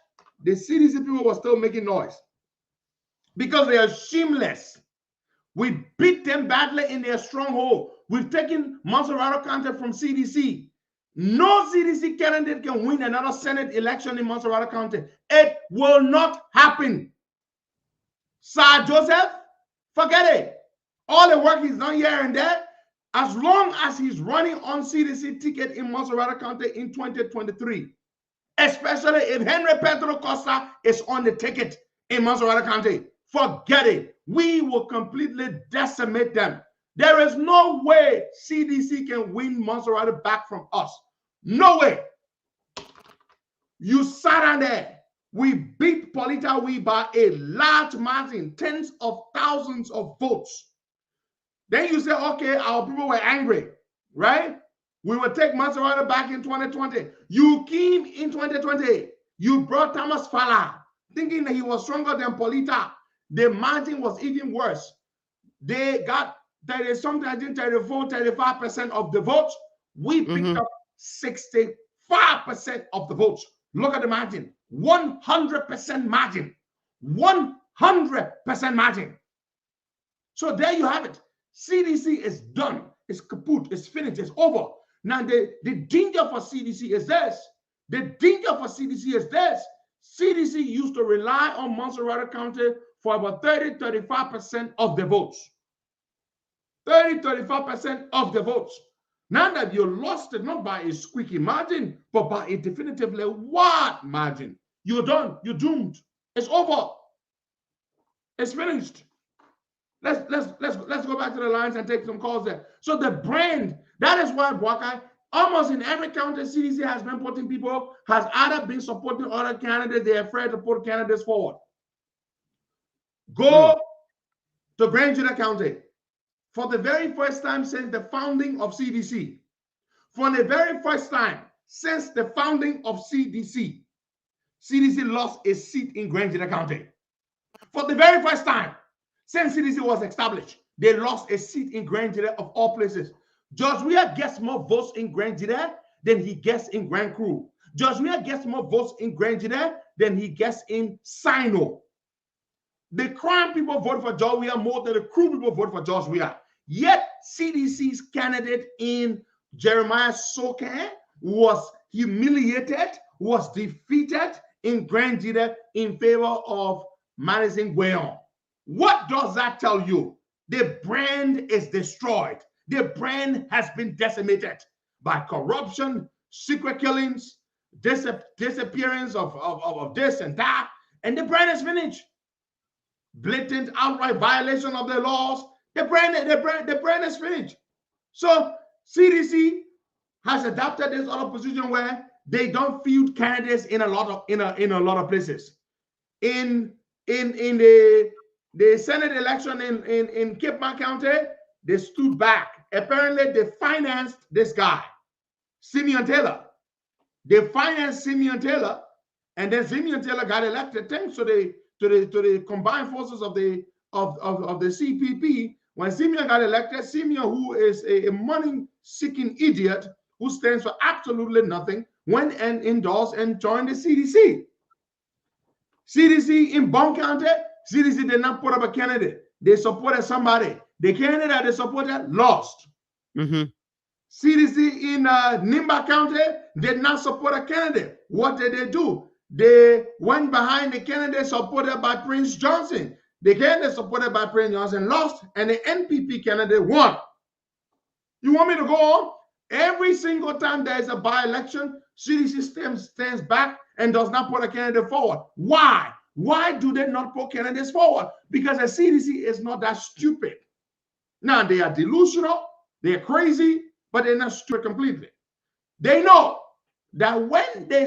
the CDC people were still making noise because they are shameless. We beat them badly in their stronghold. We've taken Montserrat County from CDC. No CDC candidate can win another Senate election in Montserrat County. It will not happen. Sir Joseph, forget it. All the work he's done here and there, as long as he's running on CDC ticket in Montserrat County in 2023, especially if Henry Pedro Costa is on the ticket in Montserrat County, forget it. We will completely decimate them. There is no way CDC can win Montserrat back from us. No way. You sat on there. We beat Polita by a large margin, tens of thousands of votes. Then you say, okay, our people were angry, right? We will take Montserrat back in 2020. You came in 2020. You brought Thomas Fala, thinking that he was stronger than Polita. The margin was even worse. They got 35% of the votes. We picked up 65% of the votes. Look at the margin. 100% margin. 100% margin. So there you have it. CDC is done. It's kaput. It's finished. It's over. Now, the danger for CDC is this. The danger for CDC is this. CDC used to rely on Montserrat County for about 30-35% of the votes. 30-35% of the votes. Now that you lost it, not by a squeaky margin, but by a definitively wide margin, you're done. You're doomed. It's over. It's finished. Let's go back to the lines and take some calls there. So the brand, that is why Bwakai, almost in every county CDC has been putting people, has either been supporting other candidates, they're afraid to put candidates forward. Go to Grand Judah County. For the very first time since the founding of CDC, for the very first time since the founding of CDC, CDC lost a seat in Grand Judah County. For the very first time since CDC was established, they lost a seat in Grand Judah of all places. George Weah gets more votes in Grand Judah than he gets in Grand Cru. George Weah gets more votes in Grand Judah than he gets in Sino. The crime people vote for George Weah more than the Cru people vote for George Weah. Yet CDC's candidate in Jeremiah Sokan was humiliated, was defeated in Grand Judah in favor of Madison Gueon. What does that tell you? The brand is destroyed. The brand has been decimated by corruption, secret killings, disappearance of this and that, and the brand is finished. Blatant, outright violation of the laws. The brand is finished. So CDC has adopted this other position where they don't field candidates in a lot of places. In the Senate election in Cape May County, they stood back. Apparently, they financed this guy, Simeon Taylor. They financed Simeon Taylor, And then Simeon Taylor got elected thanks to the combined forces of the CPP. When Simeon got elected, Simeon, who is a money-seeking idiot who stands for absolutely nothing, went and endorsed and joined the CDC. CDC in Bond County, CDC did not put up a candidate. They supported somebody. The candidate that they supported lost. CDC in Nimba County did not support a candidate. What did they do? They went behind the candidate supported by Prince Johnson. The candidate supported by Prince Johnson lost, and the NPP candidate won. You want me to go on? Every single time there is a by-election, CDC stands back and does not put a candidate forward. Why? Why do they not put candidates forward? Because the CDC is not that stupid. Now, they are delusional, they're crazy, but they're not stupid completely. They know that when they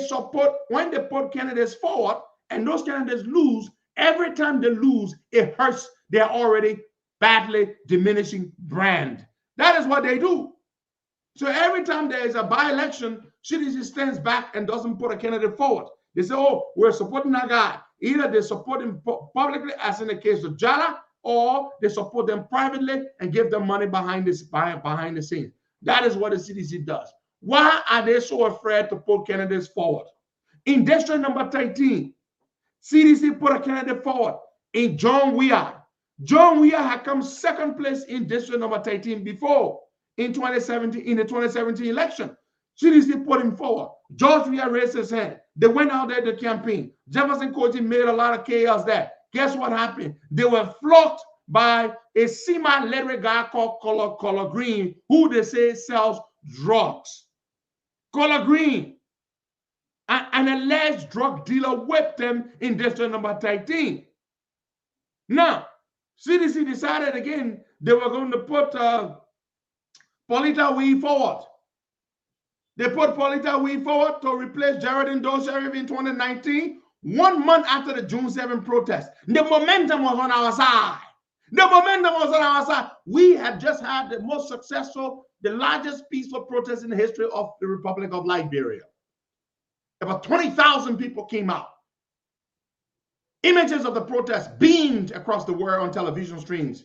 put candidates forward and those candidates lose, every time they lose, it hurts their already badly diminishing brand. That is what they do. So every time there is a by-election, CDC stands back and doesn't put a candidate forward. They say, oh, we're supporting that guy. Either they support him publicly, as in the case of Jala, or they support them privately and give them money behind the scenes. That is what the CDC does. Why are they so afraid to put candidates forward? In district number 13, CDC put a candidate forward in John Weir. John Weir had come second place in district number 13 before in the 2017 election. CDC put him forward. George Weir raised his hand. They went out there to campaign. Jefferson County made a lot of chaos there. Guess what happened? They were flocked by a semi-literate guy called Color Green, who they say sells drugs. Color Green, an alleged drug dealer, whipped them in district number 13. Now, CDC decided again they were going to put Paulita Wee forward. They put Paulita Wee forward to replace Geraldine Doe Sheriff in 2019, 1 month after the June 7 protest. The momentum was on our side. The momentum was on our side. We had just had the most successful, the largest peaceful protest in the history of the Republic of Liberia. About 20,000 people came out. Images of the protest beamed across the world on television screens,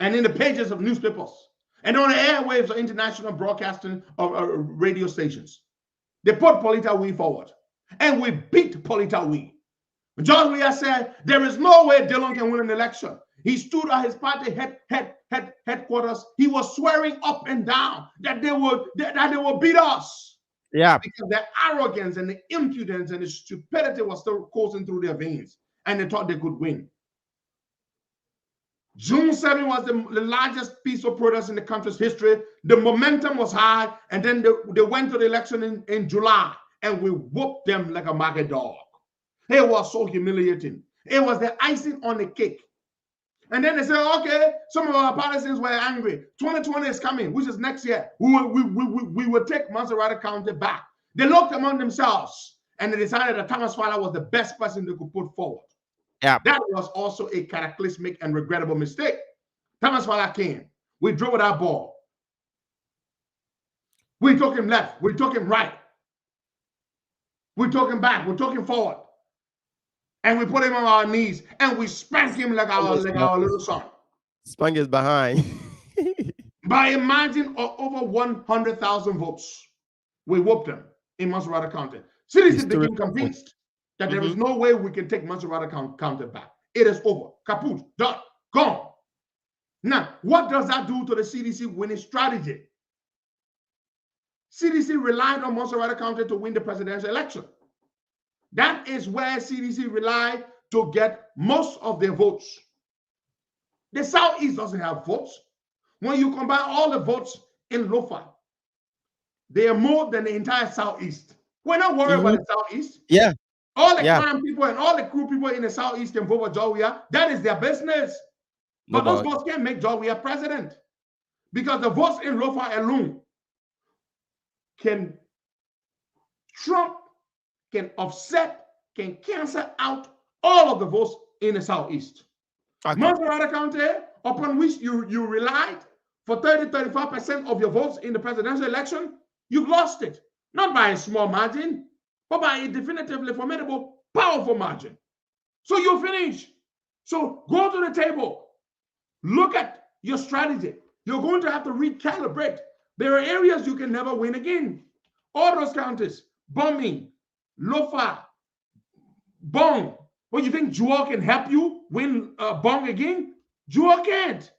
and in the pages of newspapers, and on the airwaves of international broadcasting of radio stations. They put Paulita Wee forward, and we beat Paulita Wee. John Weir said, there is no way Dillon can win an election. He stood at his party headquarters. He was swearing up and down that they would beat us. Yeah. Because their arrogance and the impudence and the stupidity was still coursing through their veins, and they thought they could win. June 7 was the largest peaceful protest in the country's history. The momentum was high, and then they went to the election in July, and we whooped them like a market dog. It was so humiliating. It was the icing on the cake. And then they said, okay, some of our partisans were angry. 2020 is coming, which is next year. We will take Maserati County back. They looked among themselves, and they decided that Thomas Fowler was the best person they could put forward. Yeah. That was also a cataclysmic and regrettable mistake. Thomas Fowler came. We drove with our ball. We took him left. We took him right. We took him back. We took him forward. And we put him on our knees, and we spanked him like our little son. Spank his behind. By a margin of over 100,000 votes, we whooped him in Maserati County. Citizens became convinced that there is no way we can take Maserati County back. It is over. Kaput. Done. Gone. Now, what does that do to the CDC winning strategy? CDC relied on Maserati County to win the presidential election. That is where CDC relied to get most of their votes. The Southeast doesn't have votes. When you combine all the votes in Lofa, they are more than the entire Southeast. We're not worried about the Southeast. Yeah. All the crime people and all the crew people in the Southeast can vote for Jawia. That is their business. But those votes can't make Jawia president. Because the votes in Lofa alone can trump, can offset, can cancel out all of the votes in the Southeast. Okay. Maserati County, upon which you relied for 30-35% of your votes in the presidential election, you've lost it. Not by a small margin, but by a definitively formidable, powerful margin. So you'll finish. So go to the table. Look at your strategy. You're going to have to recalibrate. There are areas you can never win again. All those counties, bombing, Lofa, Bong. What, you think Jewel can help you win Bong again? Jewel can't.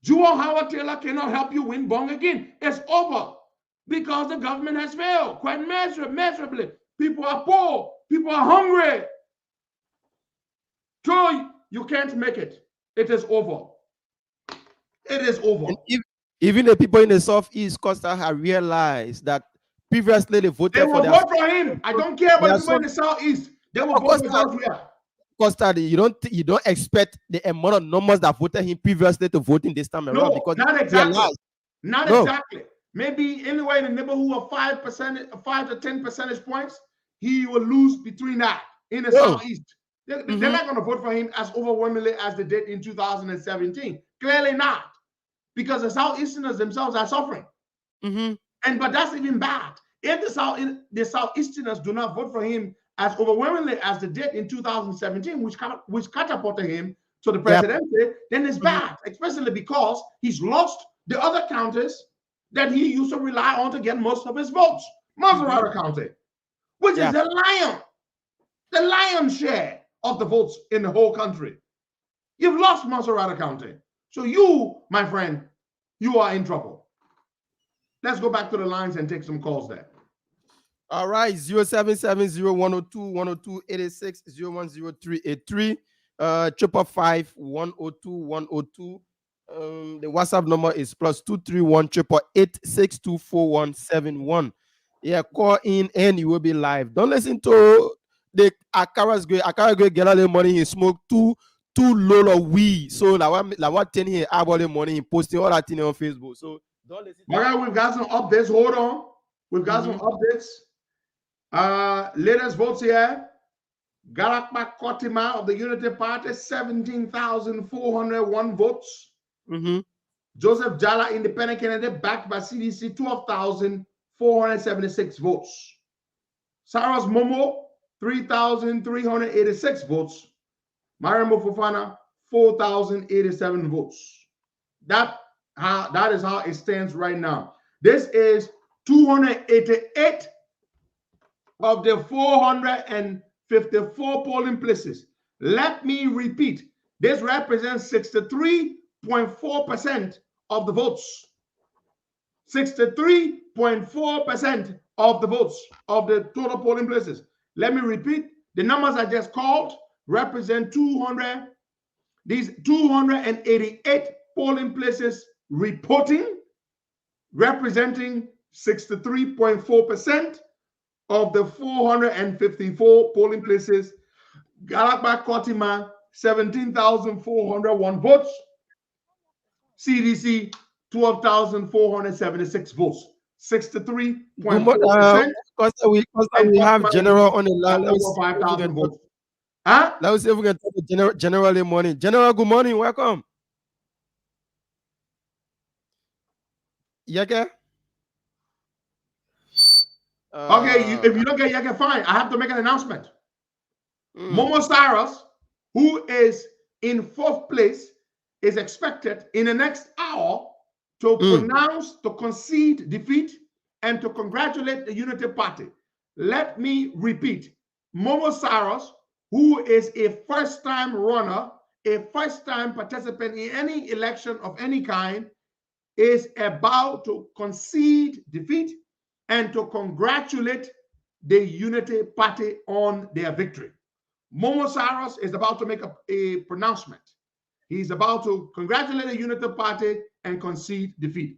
Jewel Howard Taylor cannot help you win Bong again. It's over because the government has failed quite measurably. People are poor. People are hungry. So you can't make it. It is over. It is over. And even the people in the Southeast Costa have realized that previously they voted They will vote for him. I don't care about the people in the Southeast. They will vote for Costa. Costa, you don't expect the amount of numbers that voted him previously to vote in this time around, because not exactly. Not exactly. Maybe anywhere in the neighborhood of 5 to 10 percentage points, he will lose between that in the Southeast. They're not going to vote for him as overwhelmingly as they did in 2017. Clearly not, because the Southeasterners themselves are suffering. But that's even bad. If the Southeasterners do not vote for him as overwhelmingly as they did in 2017, which catapulted him to the presidency, then it's bad, especially because he's lost the other counties that he used to rely on to get most of his votes. Maserati County, which is the lion's share of the votes in the whole country. You've lost Maserati County. So you, my friend, you are in trouble. Let's go back to the lines and take some calls there. All right, 0770-102-102-86, 010383, 555-102-102. The WhatsApp number is +231-888-624-171. Yeah, call in and you will be live. Don't listen to the Akara's great. Akara great get all the money he smoked two load of weed. So like what 10 here all the money he posting all that thing on Facebook. So don't listen. All right, we've got some updates. Hold on. We've got some updates. Latest votes here. Galakpak Kotima of the Unity Party, 17,401 votes. Joseph Jala, Independent candidate, backed by CDC, 12,476 votes. Cyrus Momo, 3,386 votes. Mariam Fofana, 4,087 votes. That is how it stands right now. This is 288 of the 454 polling places. Let me repeat. This represents 63.4% of the votes. 63.4% of the votes of the total polling places. Let me repeat. The numbers I just called represent 288 polling places reporting, representing 63.4% of the 454 polling places. Galakpak Kotima, 17,401 votes. CDC, 12,476 votes. 63.4%. We have general on the line. Over 5,000 votes. Let's see if we can talk to General in morning. General, good morning. Welcome. Yeke? Okay, if you don't get Yeke, fine. I have to make an announcement. Momo Cyrus, who is in 4th place, is expected in the next hour to concede defeat and to congratulate the Unity Party. Let me repeat. Momo Cyrus, who is a first-time runner, a first-time participant in any election of any kind, is about to concede defeat and to congratulate the Unity Party on their victory. Momo Cyrus is about to make a pronouncement. He's about to congratulate the Unity Party and concede defeat.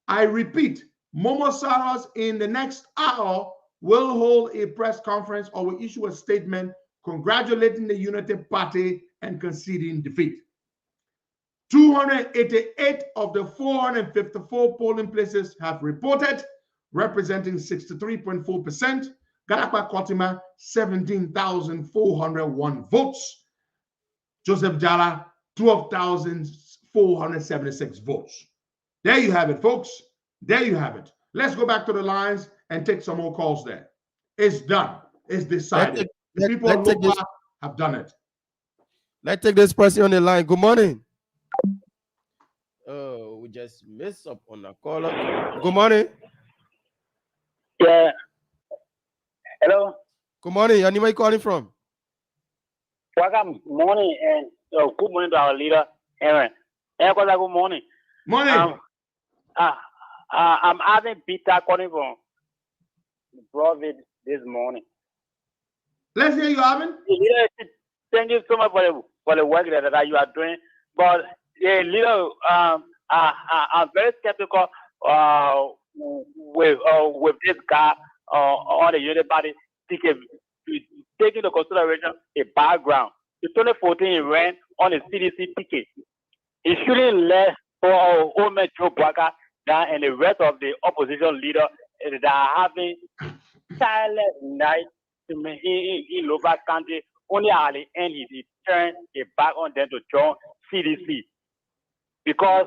I repeat, Momo Cyrus in the next hour will hold a press conference or will issue a statement congratulating the Unity Party and conceding defeat. 288 of the 454 polling places have reported, representing 63.4%. Galakpak Kotima, 17,401 votes. Joseph Jala, 12,476 votes. There you have it, folks. There you have it. Let's go back to the lines and take some more calls there. It's done. It's decided. The people of Lofa have done it. Let's take this person on the line. Good morning. Oh, we just messed up on the caller. Good morning. Yeah. Hello. Good morning. Where are you calling from? Welcome. Morning and good morning to our leader, Aaron. Good morning. Morning. I'm having Peter calling from Broadway this morning. Let's hear you, Alvin. Thank you so much for the work that you are doing. But leader, I'm very skeptical with this guy on the Unity Party taking into consideration a background. In 2014, he ran on a CDC ticket. He shouldn't let old man Joe Baka down and the rest of the opposition leader that are having silent night in Lofa County. Only at the end he turned his back on them to join CDC because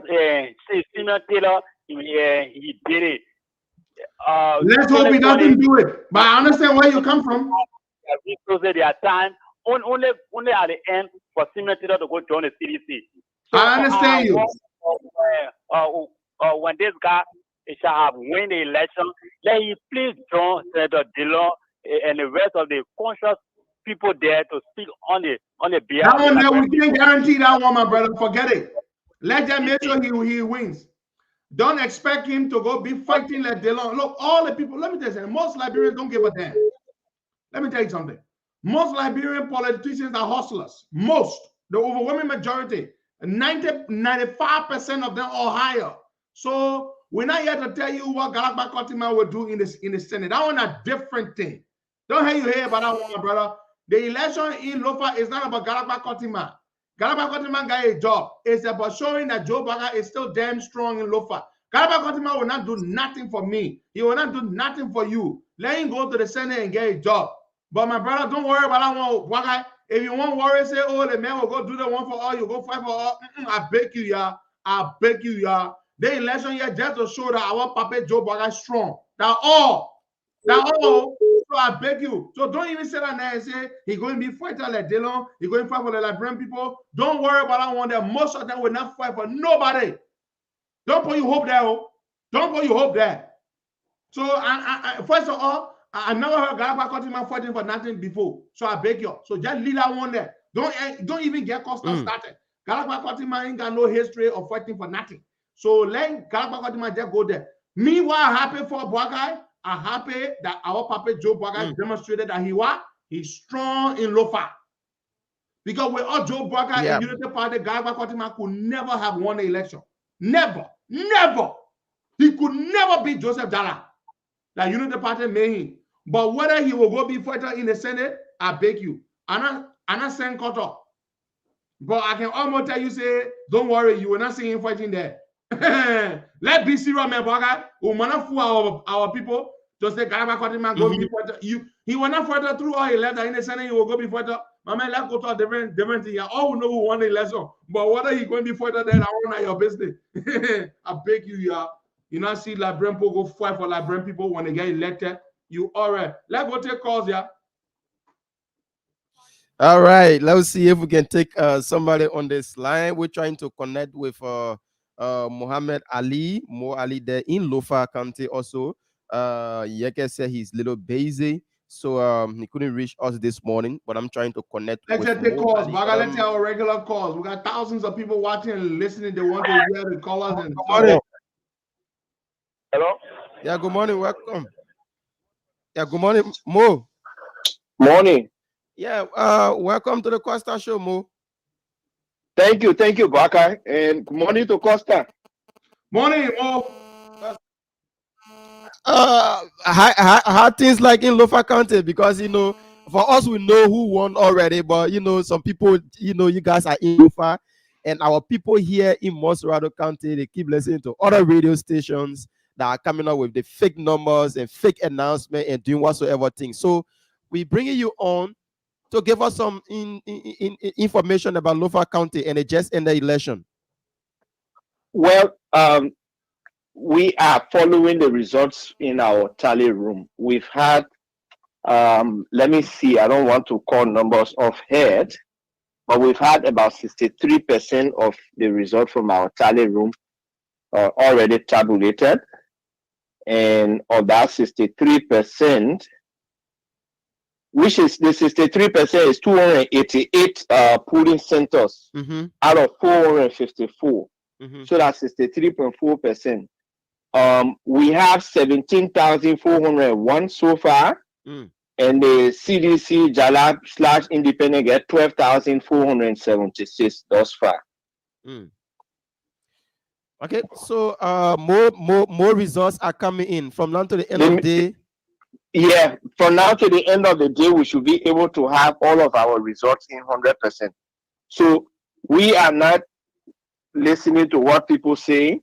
Senior Taylor he did it. Let's hope he doesn't do it. But I understand where you come from. Their time only at the end for Senior Taylor to go join the CDC. So, I understand you. When this guy shall have win the election, let him please join Senator Dillon and the rest of the conscious people there to speak on the behalf. That one there, we can't guarantee that one, my brother. Forget it. Let them make sure he wins. Don't expect him to go be fighting like Dillon. Look, all the people, let me tell you something. Most Liberians don't give a damn. Let me tell you something. Most Liberian politicians are hustlers. Most. The overwhelming majority. 95% of them or higher. So we're not here to tell you what Galagba Kotima will do in the Senate. That one a different thing. Don't hear you hear about that one, my brother. The election in Lofa is not about Galagba Kotima. Galagba Kotima got a job. It's about showing that Joe Baga is still damn strong in Lofa. Galagba Kotima will not do nothing for me. He will not do nothing for you. Let him go to the Senate and get a job. But my brother, don't worry about that one. If you want worry, say, oh, the man will go do the one for all, you go fight for all. I beg you, yeah. I beg you, yeah. The election here just to show that our Papa Joe Baga is strong. That's all. That's all. So I beg you. So don't even sit down there and say he's going to be fighter like Dillon. He's going to fight for the Liberian people. Don't worry about that one. That most of them will not fight for nobody. Don't put your hope there. Oh. Don't put your hope there. So first of all, I never heard Galagba Kotima fighting for nothing before. So I beg you. So just leave that one there. Don't even get Costa started. Galagba Kotima ain't got no history of fighting for nothing. So let Galagba Kotima just go there. Meanwhile, I'm happy for Boakai. I'm happy that our Papa Joe Boakai demonstrated that he's strong in Lofa. Because with all Joe Boakai and Unity Party, Galagba Kotima could never have won the election. Never. Never. He could never beat Joseph Dala. That Unity Party made him. But whether he will go be fighter in the Senate, I beg you. I'm not saying cut off. But I can almost tell you, say, don't worry, you will not see him fighting there. Let be serious, man, Boga. We will not fool our people to say, Galagba Kotima go be fighter. He will not fighter through all he left in the Senate, he will go be fighter. My man, let's go to a different thing. All we know who won the election. But whether he going to be fighter there, I want your business. I beg you, yeah. You not see Liberian people go fight for Liberian people when they get elected. You all right. Let's go take calls, yeah. All right. Let's see if we can take somebody on this line. We're trying to connect with Muhammad Ali, Mo Ali there in Lofa County also. Yeke said he's a little busy, so he couldn't reach us this morning, but I'm trying to connect let's with take Mo calls. Ali. Let's take our regular calls. We got thousands of people watching and listening. They want to hear the callers. And Hello? Yeah, good morning. Welcome. Yeah, good morning, Mo. Morning. Yeah, welcome to the Costa Show, Mo. Thank you, Bakai. And good morning to Costa. Morning, Mo. How things like in Lofa County, because for us we know who won already, but some people, you guys are in Lofa, and our people here in Monserrado County, they keep listening to other radio stations that are coming up with the fake numbers and fake announcement and doing whatsoever thing. So we bringing you on to give us some information about Lofa County and it just ended election. Well, we are following the results in our tally room. We've had Let me see. I don't want to call numbers off head, but we've had about 63% of the result from our tally room already tabulated. And of that 63%, which is the 63% is 288 polling centers out of 454. So that's 63.4%. We have 17,401 so far. And the CDC Jala / independent get 12,476 thus far. Okay, so more results are coming in from now to the end of the day. Yeah, from now to the end of the day, we should be able to have all of our results in 100%. So we are not listening to what people say.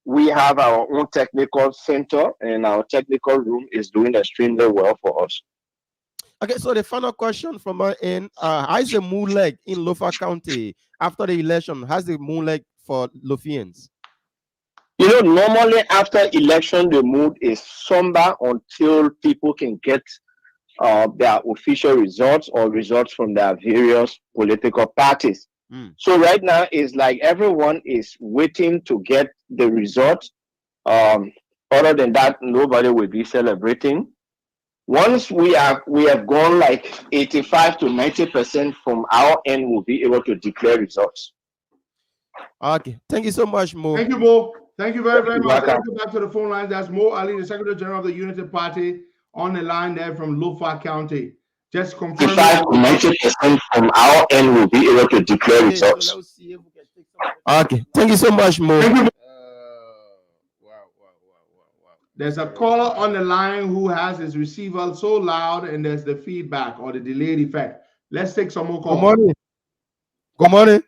We have our own technical center, and our technical room is doing extremely well for us. Okay, so the final question from our end: how's the moon leg in Lofa County after the election? How's the moon leg for Lofians? You know, normally after election, the mood is somber until people can get their official results or results from their various political parties. So right now, it's like everyone is waiting to get the results. Other than that, nobody will be celebrating. Once we have gone like 85 to 90% from our end, we'll be able to declare results. Okay, thank you so much, Mo. Thank you, Mo. Thank you very, very much. Let's go back to the phone line. That's Mo Ali, the Secretary General of the Unity Party, on the line there from Lofa County. Just confirm. 85 to 90% from our end will be able to declare results. So let's see if we can take some. Okay, thank you so much, Mo. Thank you. There's a caller on the line who has his receiver so loud, and there's the feedback or the delayed effect. Let's take some more calls. Good morning. Good morning.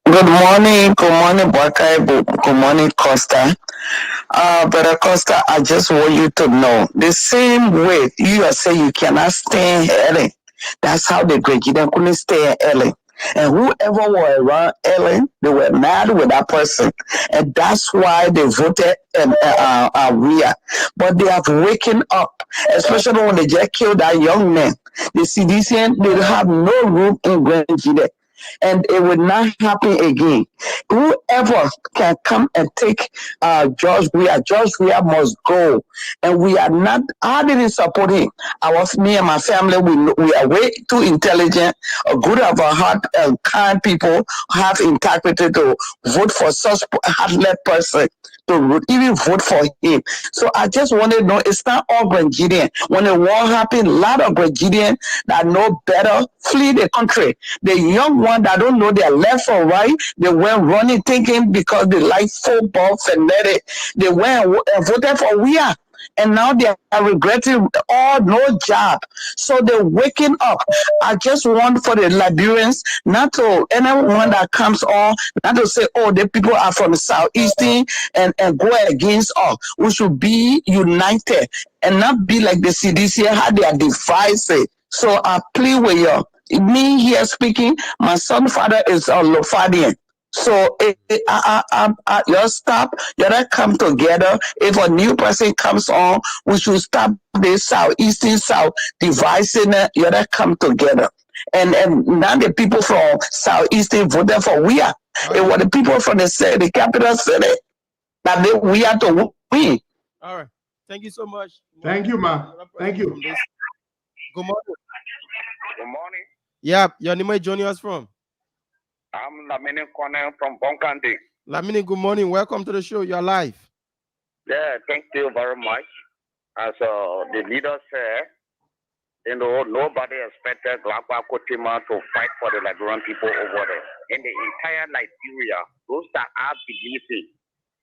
Good morning, Boakai. Good morning, Costa. Brother Costa, I just want you to know the same way you are saying you cannot stay early. That's how the Gregorian couldn't stay early. And whoever were around Ellen, they were mad with that person. And that's why they voted Ria. But they have waken up, especially when they just killed that young man. The CDC, they have no room in Grand Gide. And it will not happen again. Whoever can come and take George Weah must go. And we are not, I didn't support him. Me and my family, we are way too intelligent, good of our heart, kind people, have integrity to vote for such a heartless person, to even vote for him. So I just want to know, it's not all Grenadian. When the war happened, a lot of Grenadians that know better flee the country. The young one that don't know their left or right, they went running thinking because they like football fanatic. They went and voted for Weah. And now they are regretting no job. So they're waking up. I just want for the Liberians not to, anyone that comes on, not to say, oh, the people are from the Southeastern and go against us. We should be united and not be like the CDC, how they are divided. So I plead with you. Me here speaking, my son's father is a Lofadian. So you stop, you gotta come together. If a new person comes on, we should stop the Southeastern South dividing it. You gotta come together. And now the people from Southeastern voted for Weah. It was the people from the capital city that we had to win. All right. Thank you so much. Thank you, ma. Thank you. Good morning. Good morning. Yeah, your name is joining us from? I'm Lamini Kone from Bonkandi. Lamini, good morning. Welcome to the show. You're live. Yeah, thank you very much. As the leader said, you know, nobody expected Glakwa Kotima to fight for the Liberian people over there. In the entire Liberia, those that are believing,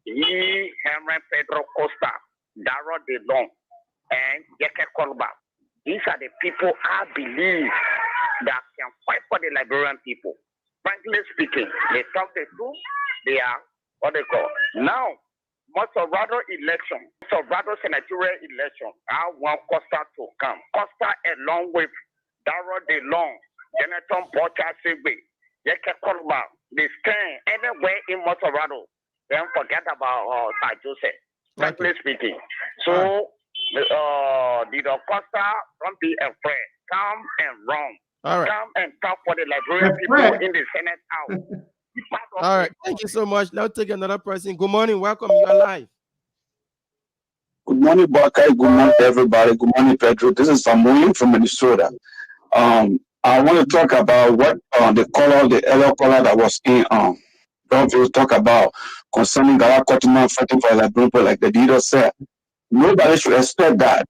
he, Henry Pedro Costa, Daro De Long, and Jeke Kolba, these are the people I believe that can fight for the Liberian people. Frankly speaking, they talk the truth, they are what they call. Now, Mosorado election, Mosorado senatorial election, I want Costa to come. Costa along with Daro De Long, Jonathan Bocha Sigbe, Yeke Korba, they stand anywhere in Mosorado. Then forget about Sir Joseph, frankly speaking. So Leader Costa, don't be afraid. Come and run. All right. Come and talk for the Liberian people in the Senate House. All right. Thank you so much. Let's take another person. Good morning. Welcome. You are live. Good morning, Barkai. Good morning, everybody. Good morning, Pedro. This is Samuel from Minnesota. I want to talk about what the elder caller that was in Brownfield talk about concerning Gala Kotima fighting for Liberian people, like the leader said. Nobody should expect that.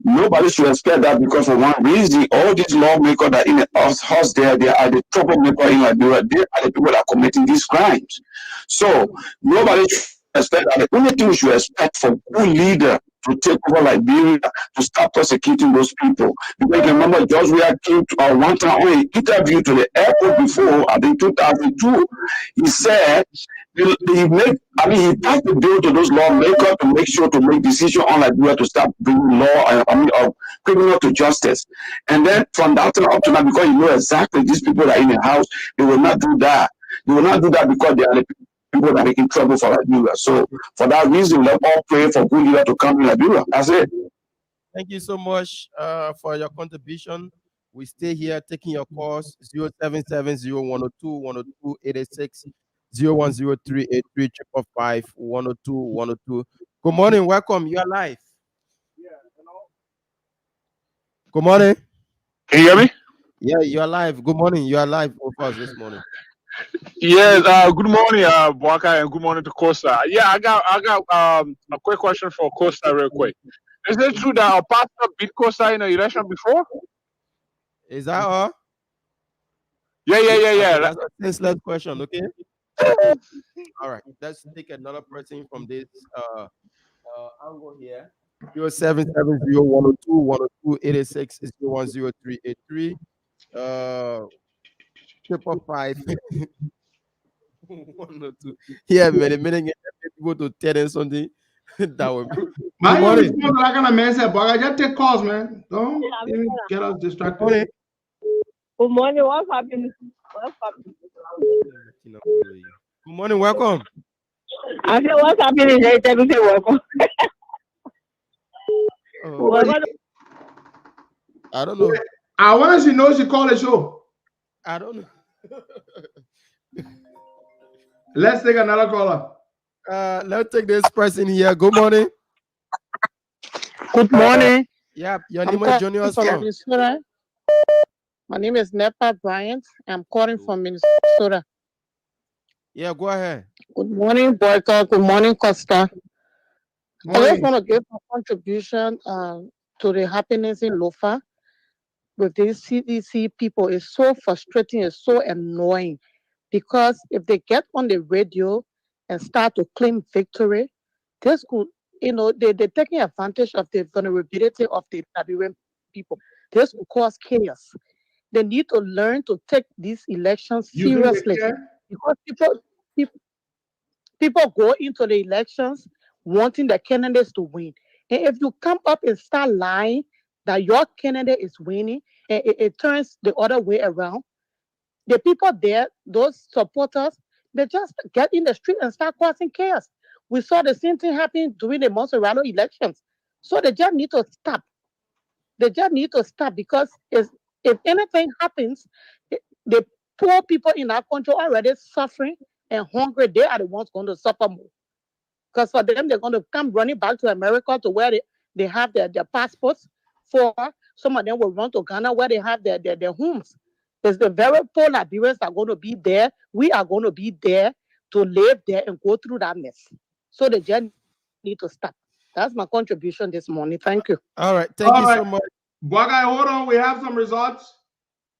Nobody should expect that because for one reason, all these lawmakers that in the house there, they are the troublemaker in Liberia. They are the people that are committing these crimes. So nobody should expect that. The only thing we should expect from good leader to take over Liberia to start persecuting those people. Because you remember George Weah came to one time on an interview to the airport before, I think 2002. He said he passed the bill to those lawmakers to make sure to make decisions on Liberia to start bringing criminal to justice. And then from that time up to now, because you know exactly these people that are in the house, they will not do that. They will not do that because they are the people that are making trouble for Liberia. So for that reason, let's all pray for good leader to come in Liberia. That's it. Thank you so much for your contribution. We stay here taking your calls 077-0102-102-886. 0103-83-555-102-102. Good morning, welcome. You are live. Good morning. Can you hear me? Yeah, you are live. Good morning. You are live with us this morning. Yes. Good morning, Boaka, and good morning to Costa. Yeah, I got a quick question for Costa, real quick. Is it true that our pastor beat Costa in the election before? Is that all? Yeah. That's a last question, okay? All right, let's take another person from this angle here. 077-0102-102-886-010383. 555-102. Yeah, man, a minute people to tell them something that would be. My morning. Not gonna mess up, but I just take calls, man. Don't even get us distracted. Good morning. What's happening? Good morning. Welcome. I said, what's happening? They tell me welcome. I don't know. I want to know she called the show. I don't know. Let's take another caller. Let's take this person here. Good morning. Good morning. Yeah, your name is Junior. My name is Nepa Bryant. I'm calling from Minnesota. Yeah, go ahead. Good morning, Boyka. Good morning, Costa. Morning. I just want to give a contribution to the happiness in Lofa with these CDC people. It's so frustrating. It's so annoying because if they get on the radio and start to claim victory, this could, they're taking advantage of the vulnerability of the Liberian people. This will cause chaos. They need to learn to take these elections seriously because people go into the elections wanting the candidates to win. And if you come up and start lying that your candidate is winning, and it turns the other way around, the people there, those supporters, they just get in the street and start causing chaos. We saw the same thing happen during the Monserrato elections. So they just need to stop. They just need to stop because if anything happens, the poor people in our country are already suffering and hungry. They are the ones going to suffer more. Because for them, they're going to come running back to America to where they have their passports. For some of them will run to Ghana where they have their homes. There's the very poor Liberians are going to be there. We are going to be there to live there and go through that mess. So they just need to stop. That's my contribution this morning. Thank you. All right. Thank you so much. Bogai, hold on. We have some results.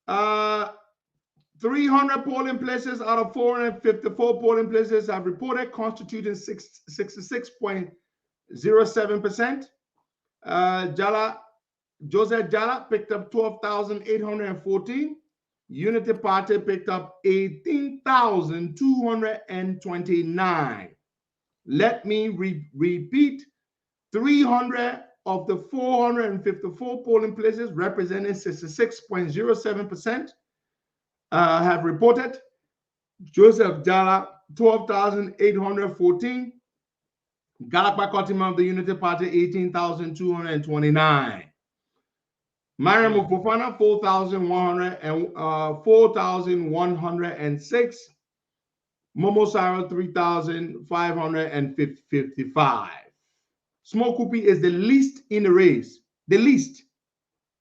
300 polling places out of 454 polling places have reported, constituting 66.07%. Joseph Jala picked up 12,814. Unity Party picked up 18,229. Let me repeat. 300 of the 454 polling places, representing 66.07%, have reported. Joseph Jala, 12,814. Galakpa Kotima of the Unity Party, 18,229. Mariam Fofana, 4,106. Momo Sarah, 3,555. Small Kupi is the least in the race. The least,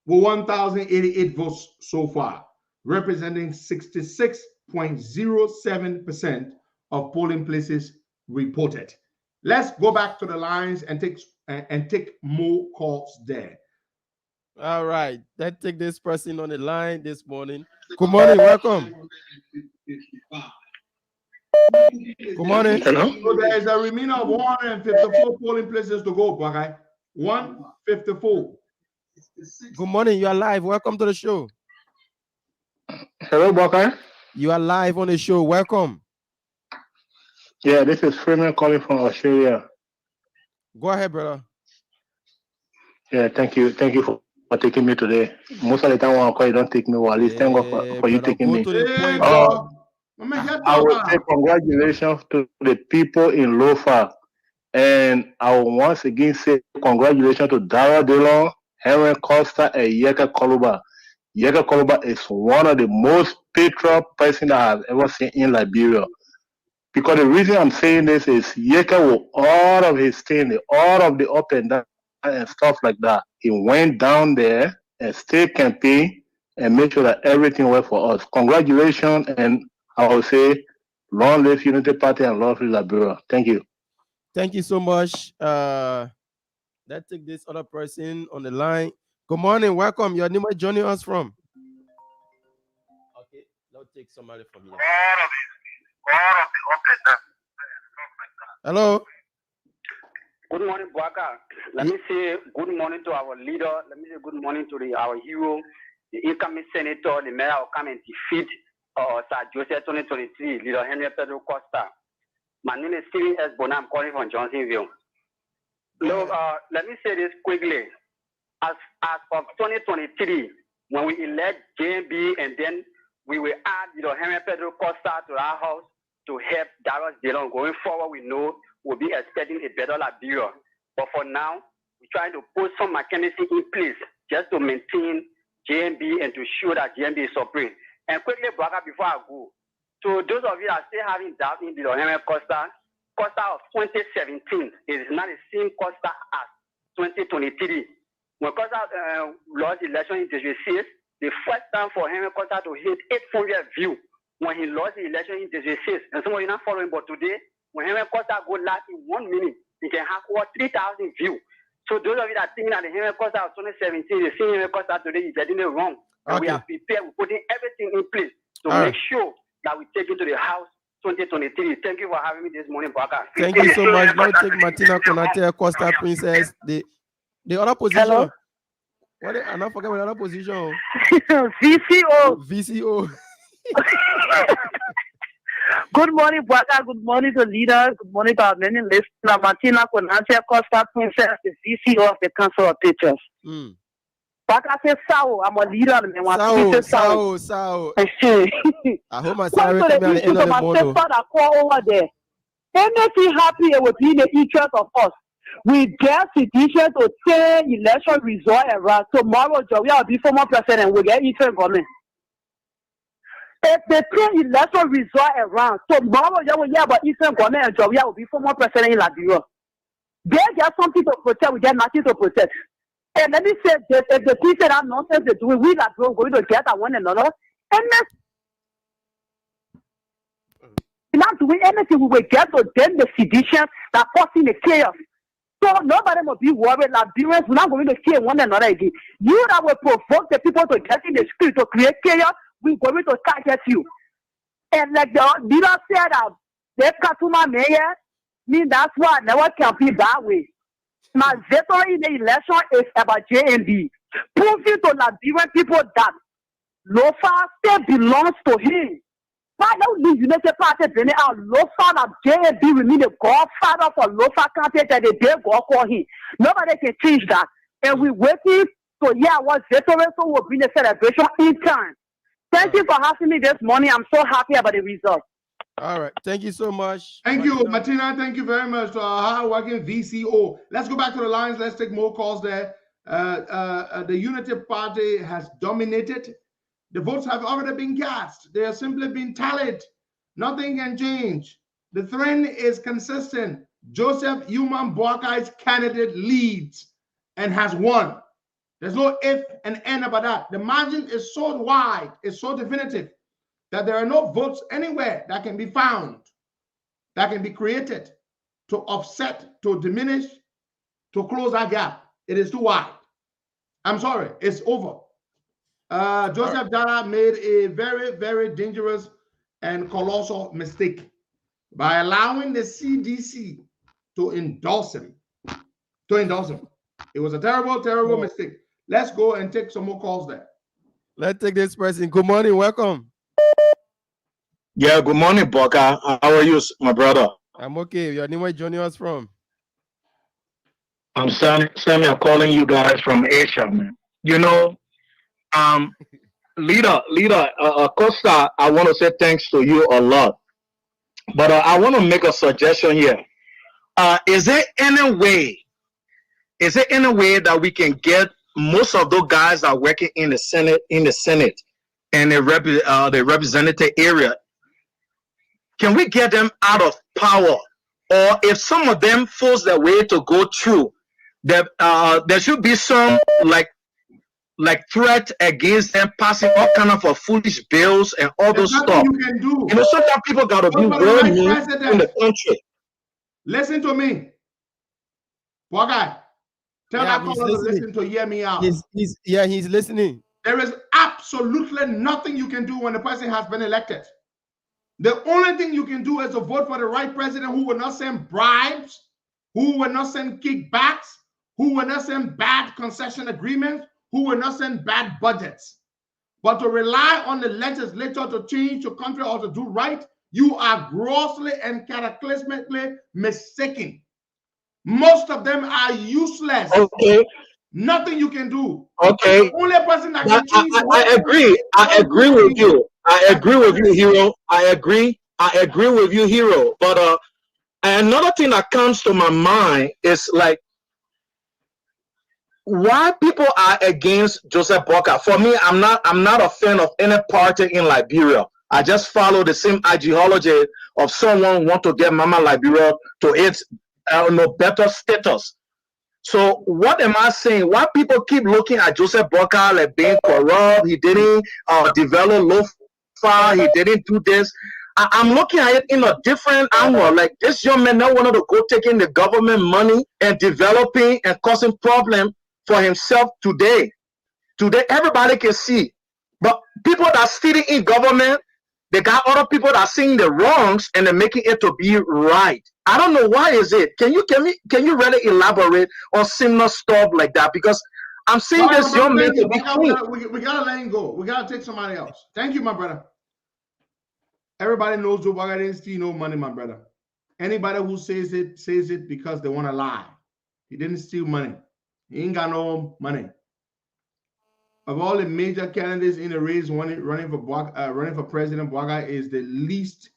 with 1,088 votes so far, representing 66.07% of polling places reported. Let's go back to the lines and take more calls there. All right, let's take this person on the line this morning. Good morning, welcome. Good morning. Hello. So there is a remaining of 154 polling places to go, Bakai. 154. Good morning, you are live. Welcome to the show. Hello, Bakai. You are live on the show. Welcome. Yeah, this is Freeman calling from Australia. Go ahead, brother. Yeah, thank you. Thank you for taking me today. Most of the time when I call you, don't take me well. At least thank God for you taking me. I would say congratulations to the people in Lofa. And I will once again say congratulations to Dara Dillon, Henry Costa, and Yeka Koluba. Yeka Koluba is one of the most patriot person that I've ever seen in Liberia. Because the reason I'm saying this is Yeka, with all of his thing, all of the up and down and stuff like that, he went down there and stayed campaign and made sure that everything worked for us. Congratulations, and I will say long live Unity Party and long live Liberia. Thank you. Thank you so much. Let's take this other person on the line. Good morning, welcome. Your name is joining us from? Okay, let's take somebody from here. Hello. Good morning, Boaka. Let me say good morning to our leader. Let me say good morning to our hero, the incoming senator, the mayor will come and defeat Sir Joseph 2023, leader Henry Pedro Costa. My name is Stephen S. Bona. I'm calling from Johnsonville. Look, let me say this quickly. As of 2023, when we elect JMB and then we will add Henry Pedro Costa to our house to help Darius Dillon. Going forward, we know we'll be expecting a better Liberia. But for now, we're trying to put some mechanism in place just to maintain JMB and to show that JMB is supreme. And quickly, Braga, before I go, to those of you that are still having doubt in Henry Costa of 2017 is not the same Costa as 2023. When Costa lost the election in 2006, the first time for Henry Costa to hit 800 views when he lost the election in 2006. And some of you not following, but today, when Henry Costa go last in 1 minute, he can have over 3,000 views. So those of you that think that the Henry Costa of 2017, the same Henry Costa today, is getting it wrong. And we are prepared, we're putting everything in place to make sure that we take it to the house 2023. Thank you for having me this morning, Baka. Thank you so much. Now take Martina Konate, Costa Princess. The other position. Hello? What? I not forget what other position. VCO. VCO. Good morning, Baka. Good morning to leaders. Good morning to our many listeners. Martina Konate, Costa Princess, the VCO of the Council of Teachers. Baka says Sao. I'm a leader. Sao. I hope my salary come at the end of the month. That call over there. Anything happy, it will be in the interest of us. We get petition to turn election result around. Tomorrow, Joey will be former president. We get interim government. If they turn election result around, tomorrow you will hear about interim government and Joey will be former president in Liberia. They get something to protect. We get nothing to protect. And let me say this: if the people say that nonsense they do, we are going to get at one another. And not doing anything, we will get to them the sedition that causing the chaos. So nobody will be worried. Liberians, we're not going to kill one another again. You that will provoke the people to get in the street to create chaos, we're going to target you. And like the leader said, they Katuma mayor, mean that's why I never can be that way. My victory in the election is about JMB. Proving to Liberian people that Lofa still belongs to him. Why don't the United Party bring out Lofa and JMB remain the godfather for Lofa campaign that they did go for him? Nobody can change that. And we're waiting to hear what veterans will bring the celebration in time. Thank you for having me this morning. I'm so happy about the result. All right. Thank you so much. Thank you, Martina. Thank you very much to our hard-working VCO. Let's go back to the lines. Let's take more calls there. The Unity Party has dominated. The votes have already been cast. They are simply being tallied. Nothing can change. The trend is consistent. Joseph Human Boakai's candidate leads and has won. There's no if and end about that. The margin is so wide, it's so definitive that there are no votes anywhere that can be found, that can be created to offset, to diminish, to close that gap. It is too wide. I'm sorry, it's over. Joseph Dara made a very, very dangerous and colossal mistake by allowing the CDC to endorse him. It was a terrible, terrible mistake. Let's go and take some more calls there. Let's take this person. Good morning. Welcome. Yeah, good morning, Boka. How are you, my brother? I'm okay. Your name, where you joining us from? I'm Sammy. I'm calling you guys from Asia, man. You know, leader, Costa, I want to say thanks to you a lot. But I want to make a suggestion here. Is there any way that we can get most of those guys that are working in the Senate and the representative area? Can we get them out of power? Or if some of them force their way to go through, there should be some like threat against them passing all kind of foolish bills and all those stuff. You can do. You know, sometimes people gotta be well mean in the country. Listen to me. What guy? Tell that caller to listen to hear me out. He's listening. There is absolutely nothing you can do when the person has been elected. The only thing you can do is to vote for the right president who will not send bribes, who will not send kickbacks, who will not send bad concession agreements, who will not send bad budgets. But to rely on the legislature to change your country or to do right, you are grossly and cataclysmically mistaken. Most of them are useless. Okay. Nothing you can do. Okay. The only person that can change I agree with you. I agree with you, Hero. I agree with you, Hero. But another thing that comes to my mind is like why people are against Joseph Boakai. For me, I'm not a fan of any party in Liberia. I just follow the same ideology of someone who want to get Mama Liberia to its better status. So what am I saying? Why people keep looking at Joseph Boakai like being corrupt? He didn't develop low-fi. He didn't do this. I'm looking at it in a different angle. Like this young man now wanted to go taking the government money and developing and causing problem for himself today. Today, everybody can see. But people that are sitting in government, they got other people that are seeing the wrongs and they're making it to be right. I don't know why is it. Can you really elaborate on similar stuff like that? Because I'm seeing this young man to be clean. We gotta let him go. We gotta take somebody else. Thank you, my brother. Everybody knows Joe Boakai didn't steal no money, my brother. Anybody who says it because they want to lie. He didn't steal money. He ain't got no money. Of all the major candidates in the race running for president, Boakai is the least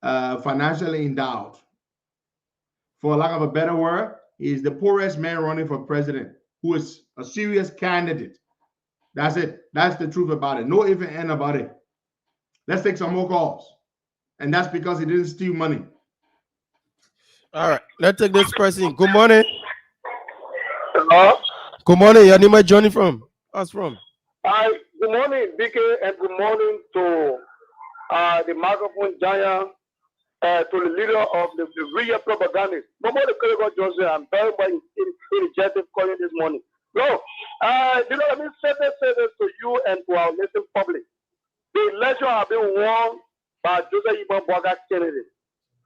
financially endowed. For lack of a better word, he is the poorest man running for president, who is a serious candidate. That's it. That's the truth about it. No if and end about it. Let's take some more calls. And that's because he didn't steal money. All right. Let's take this person. Good morning. Hello. Good morning. Your name is Johnny from? Us from? Hi. Good morning, BK, and good morning to the microphone giant, to the leader of the real propagandist. Nobody could have Joseph. I'm very much energetic calling this morning. No, let me say this to you and to our listening public. The election has been won by Joseph Human Boakai candidate.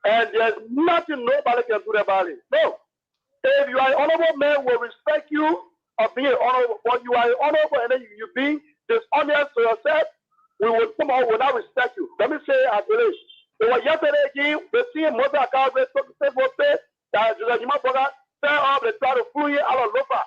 And there's nothing nobody can do about it. No. If you are an honorable man, we'll respect you of being honorable. But you are honorable and then you be dishonest to yourself, we will somehow will not respect you. Let me say at the least. It was yesterday again, the same mother account that Joseph Human Boakai set up, they try to fool you out of Lofa.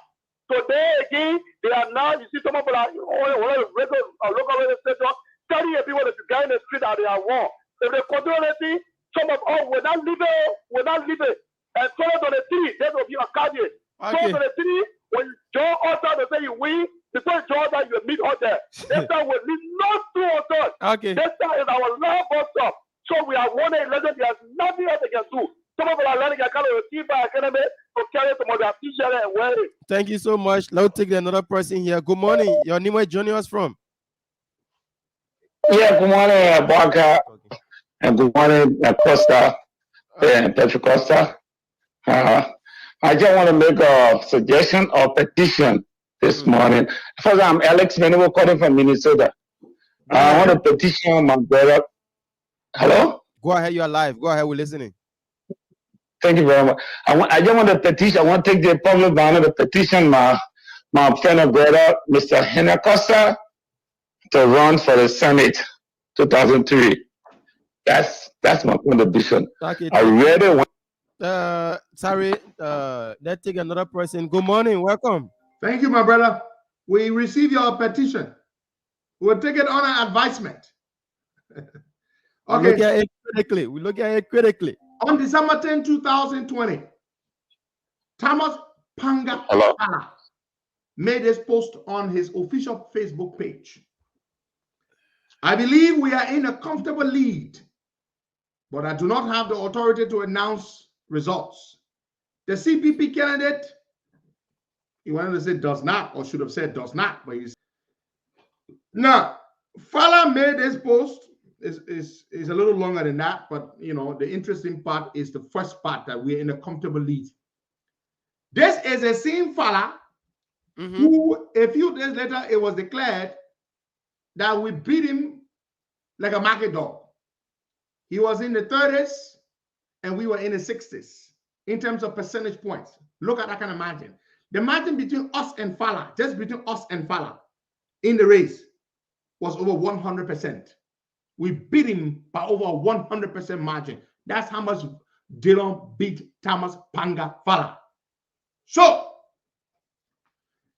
Today again, they are now, you see some people are local legislature telling people that you guys in the street that they are wrong. If they continue anything, some of us will not leave it. And 2023, that will be a candidate. Okay. 2023, when you join us out to say you win, before you join that, you meet us there. This time will leave no two of us. Okay. This time is our last bus stop. So we have won an election. There's nothing else they can do. Some of our learning can kind of receive by academy to carry some of their t-shirt and wear it. Thank you so much. Let's take another person here. Good morning. Your name, where joining us from? Yeah, good morning, Barca, and good morning, Costa, and Petro Costa. I just want to make a suggestion or petition this morning. First, I'm Alex Menebo calling from Minnesota. I want to petition my brother. Hello? Go ahead, you're live. Go ahead, we're listening. Thank you very much. I just want to petition. I want to take the public banner to petition my friend and brother, Mr. Henry Costa, to run for the Senate 2003. That's my contribution. Okay. I really want. Sorry. Let's take another person. Good morning. Welcome. Thank you, my brother. We receive your petition. We'll take it on advisement. Okay. We look at it critically. On December 10, 2020, Thomas Panga made this post on his official Facebook page. I believe we are in a comfortable lead, but I do not have the authority to announce results. The CPP candidate, he wanted to say does not, or should have said does not, but he's now. Fala made this post is a little longer than that, but you know the interesting part is the first part that we're in a comfortable lead. This is a same Fala who a few days later it was declared that we beat him like a market dog. He was in the 30s and we were in the 60s in terms of percentage points. Look at that kind of margin. The margin between us and Fala, just between us and Fala in the race was over 100%. We beat him by over 100% margin. That's how much Dillon beat Thomas Panga Fala. So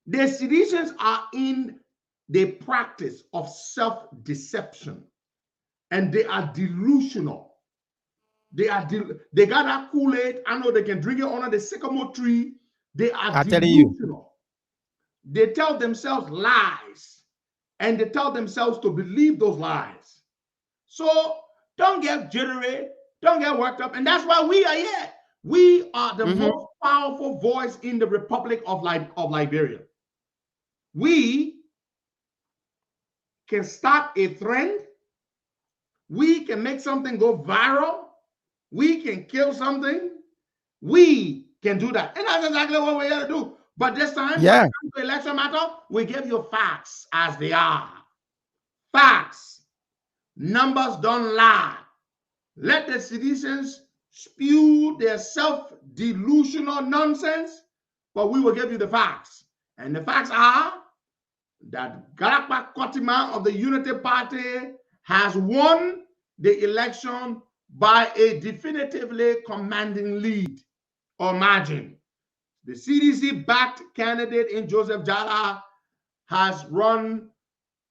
the seditions are in the practice of self-deception, and they are delusional. They got that Kool-Aid. I know they can drink it under the sycamore tree. They are delusional. They tell themselves lies, and they tell themselves to believe those lies. So don't get jittery, don't get worked up, and that's why we are here. We are the most powerful voice in the Republic of Liberia. We can start a trend. We can make something go viral. We can kill something. We can do that. And that's exactly what we're here to do. But this time, when it comes to election matter, we give you facts as they are. Facts. Numbers don't lie. Let the citizens spew their self-delusional nonsense, but we will give you the facts. And the facts are that Galakpa Kotima of the Unity Party has won the election by a definitively commanding lead or margin. The CDC-backed candidate in Joseph Jala has run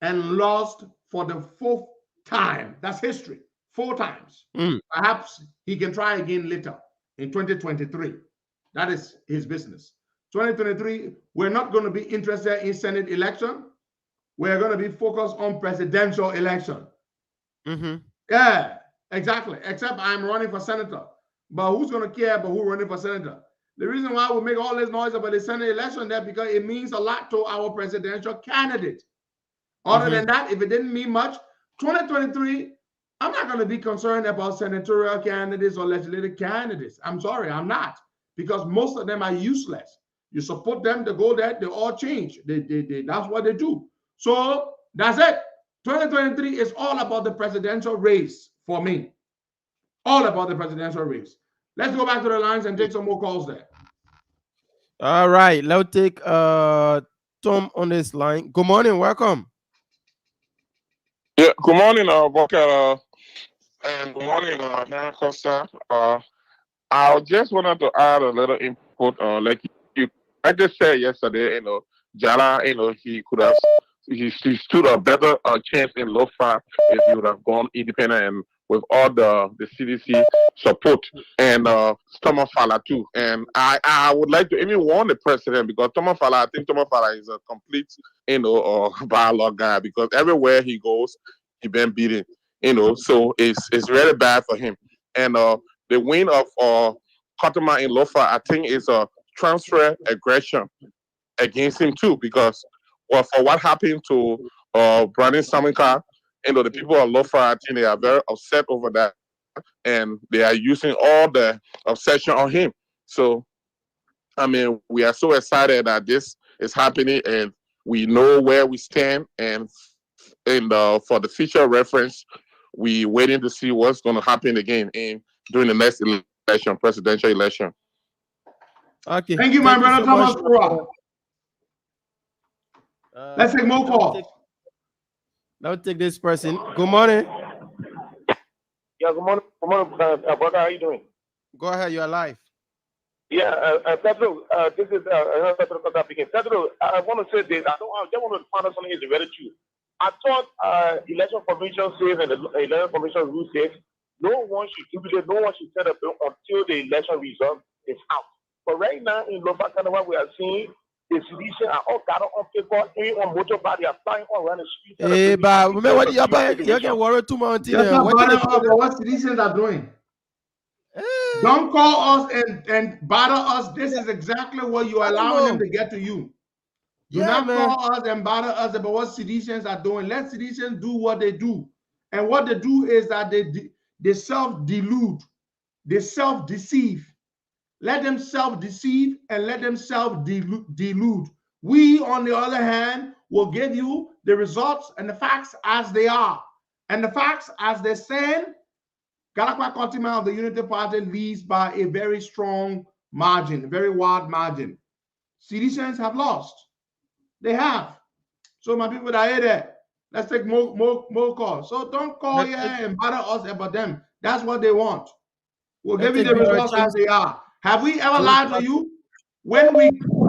and lost for the 4th time. That's history. 4 times. Perhaps he can try again later in 2023. That is his business. 2023, we're not going to be interested in Senate election. We're going to be focused on presidential election. Yeah, exactly. Except I'm running for senator. But who's going to care about who's running for senator? The reason why we make all this noise about the Senate election there because it means a lot to our presidential candidate. Other than that, if it didn't mean much, 2023, I'm not going to be concerned about senatorial candidates or legislative candidates. I'm sorry, I'm not. Because most of them are useless. You support them to go there, they all change. That's what they do. So that's it. 2023 is all about the presidential race for me. All about the presidential race. Let's go back to the lines and take some more calls there. All right. Let's take Tom on this line. Good morning. Welcome. Yeah, good morning, Boker, and good morning, Henry Costa. I just wanted to add a little input. Like I just said yesterday, Jala, he could have, he stood a better chance in Lofa if he would have gone independent and with all the CDC support and Thomas Fala too. And I would like to even warn the president, because Thomas Fala, I think Thomas Fala is a complete, dialogue guy, because everywhere he goes, he been beaten, so it's really bad for him. And the win of Kotoma in Lofa, I think, is a transfer aggression against him too, because for what happened to Brandon Saminka, the people of Lofa, I think they are very upset over that, and they are using all the obsession on him. So, I mean, we are so excited that this is happening, and we know where we stand, and for the future reference, we waiting to see what's going to happen again during the next election, presidential election. Okay. Thank you, my brother Thomas Kura. Let's take more calls. Now take this person. Good morning. Yeah, good morning. Good morning, brother. How you doing? Go ahead. You're live. Yeah, Pedro, this is Pedro Costa speaking. Pedro, I want to say this. I just want to find out something is very true. I thought election commission says and the election commission rule says no one should jubilate, no one should set up until the election result is out. But right now in Lofa Canada, we are seeing the sedition are all gathered on paper, on motorbike, they are flying all around the street. Hey, but remember what you get worried too much. What citizens are doing. Don't call us and bother us. This is exactly what you're allowing them to get to you. Do not call us and bother us about what citizens are doing. Let citizens do what they do. And what they do is that they self-delude. They self-deceive. Let them self-deceive and let them self-delude. We, on the other hand, will give you the results and the facts as they are. And the facts as they stand, Galakwa Kotima of the Unity Party leads by a very strong margin, a very wide margin. Citizens have lost. They have. So my people that are there, let's take more calls. So don't call here and bother us about them. That's what they want. We'll give you the results as they are. Have we ever lied to you? When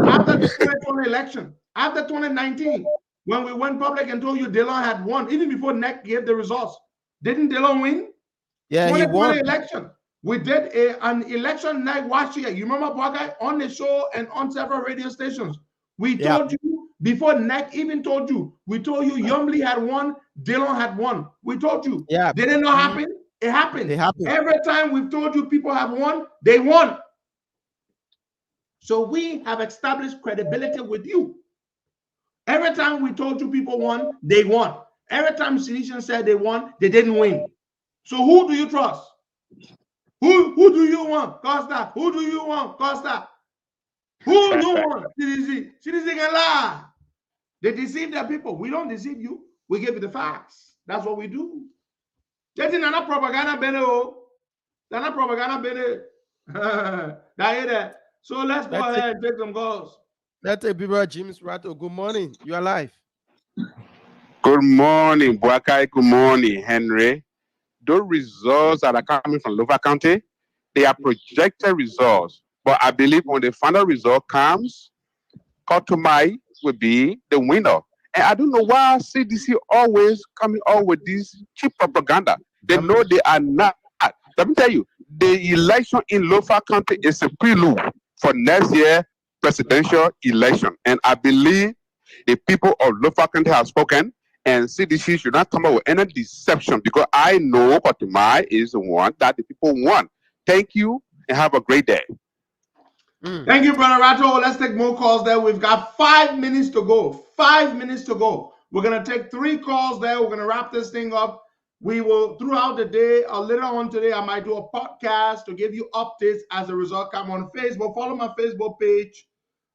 after the 2020 election, after 2019, when we went public and told you Dillon had won, even before NEC gave the results, didn't Dillon win? Yeah, he won. Election. We did an election night last year. You remember, Bwakai, on the show and on several radio stations. We told you, before NEC even told you, we told you Yumley had won, Dillon had won. We told you. Yeah. Did it not happen? It happened. It happened. Every time we've told you people have won, they won. So we have established credibility with you. Every time we told you people won, they won. Every time Silesian said they won, they didn't win. So who do you trust? Who do you want? Costa. Who do you want? Costa. Who you want? CDC. CDC can lie. They deceive their people. We don't deceive you. We give you the facts. That's what we do. That's not propaganda, Bene. That's not propaganda, Bene. So let's go ahead and take some calls. Let's take people. James Rato. Good morning. You are live. Good morning, Bwakai. Good morning, Henry. Those results that are coming from Lofa County, they are projected results. But I believe when the final result comes, Kotumai will be the winner. And I don't know why CDC always coming out with this cheap propaganda. They know they are not. Let me tell you, the election in Lofa County is a prelude for next year presidential election. And I believe the people of Lofa County have spoken, and CDC should not come up with any deception, because I know Kotumai is the one that the people want. Thank you and have a great day. Thank you, Brother Rato. Let's take more calls there. We've got 5 minutes to go. 5 minutes to go. We're going to take 3 calls there. We're going to wrap this thing up. We will, throughout the day, later on today, I might do a podcast to give you updates as the result come on Facebook. Follow my Facebook page,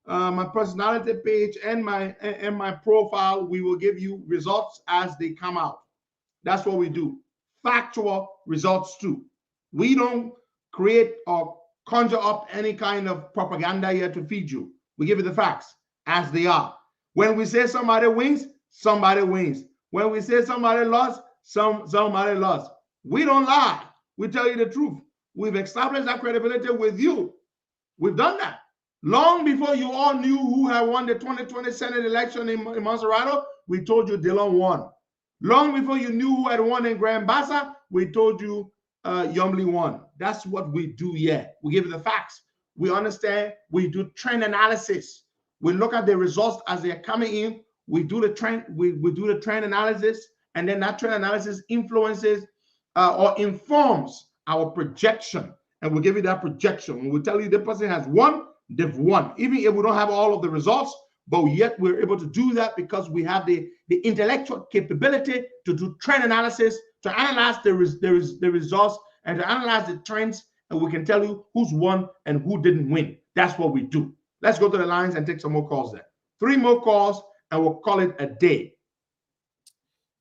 my personality page, and my profile. We will give you results as they come out. That's what we do. Factual results too. We don't create or conjure up any kind of propaganda here to feed you. We give you the facts as they are. When we say somebody wins, somebody wins. When we say somebody lost, somebody lost. We don't lie. We tell you the truth. We've established that credibility with you. We've done that. Long before you all knew who had won the 2020 Senate election in Monserrato, we told you Dillon won. Long before you knew who had won in Grand Bassa, we told you Yumli won. That's what we do here. We give you the facts. We understand. We do trend analysis. We look at the results as they're coming in. We do the trend. We do the trend analysis, and then that trend analysis influences or informs our projection, and we'll give you that projection. When we tell you the person has won, they've won. Even if we don't have all of the results, but yet we're able to do that because we have the intellectual capability to do trend analysis, to analyze the results, and to analyze the trends, and we can tell you who's won and who didn't win. That's what we do. Let's go to the lines and take some more calls there. 3 more calls, and we'll call it a day.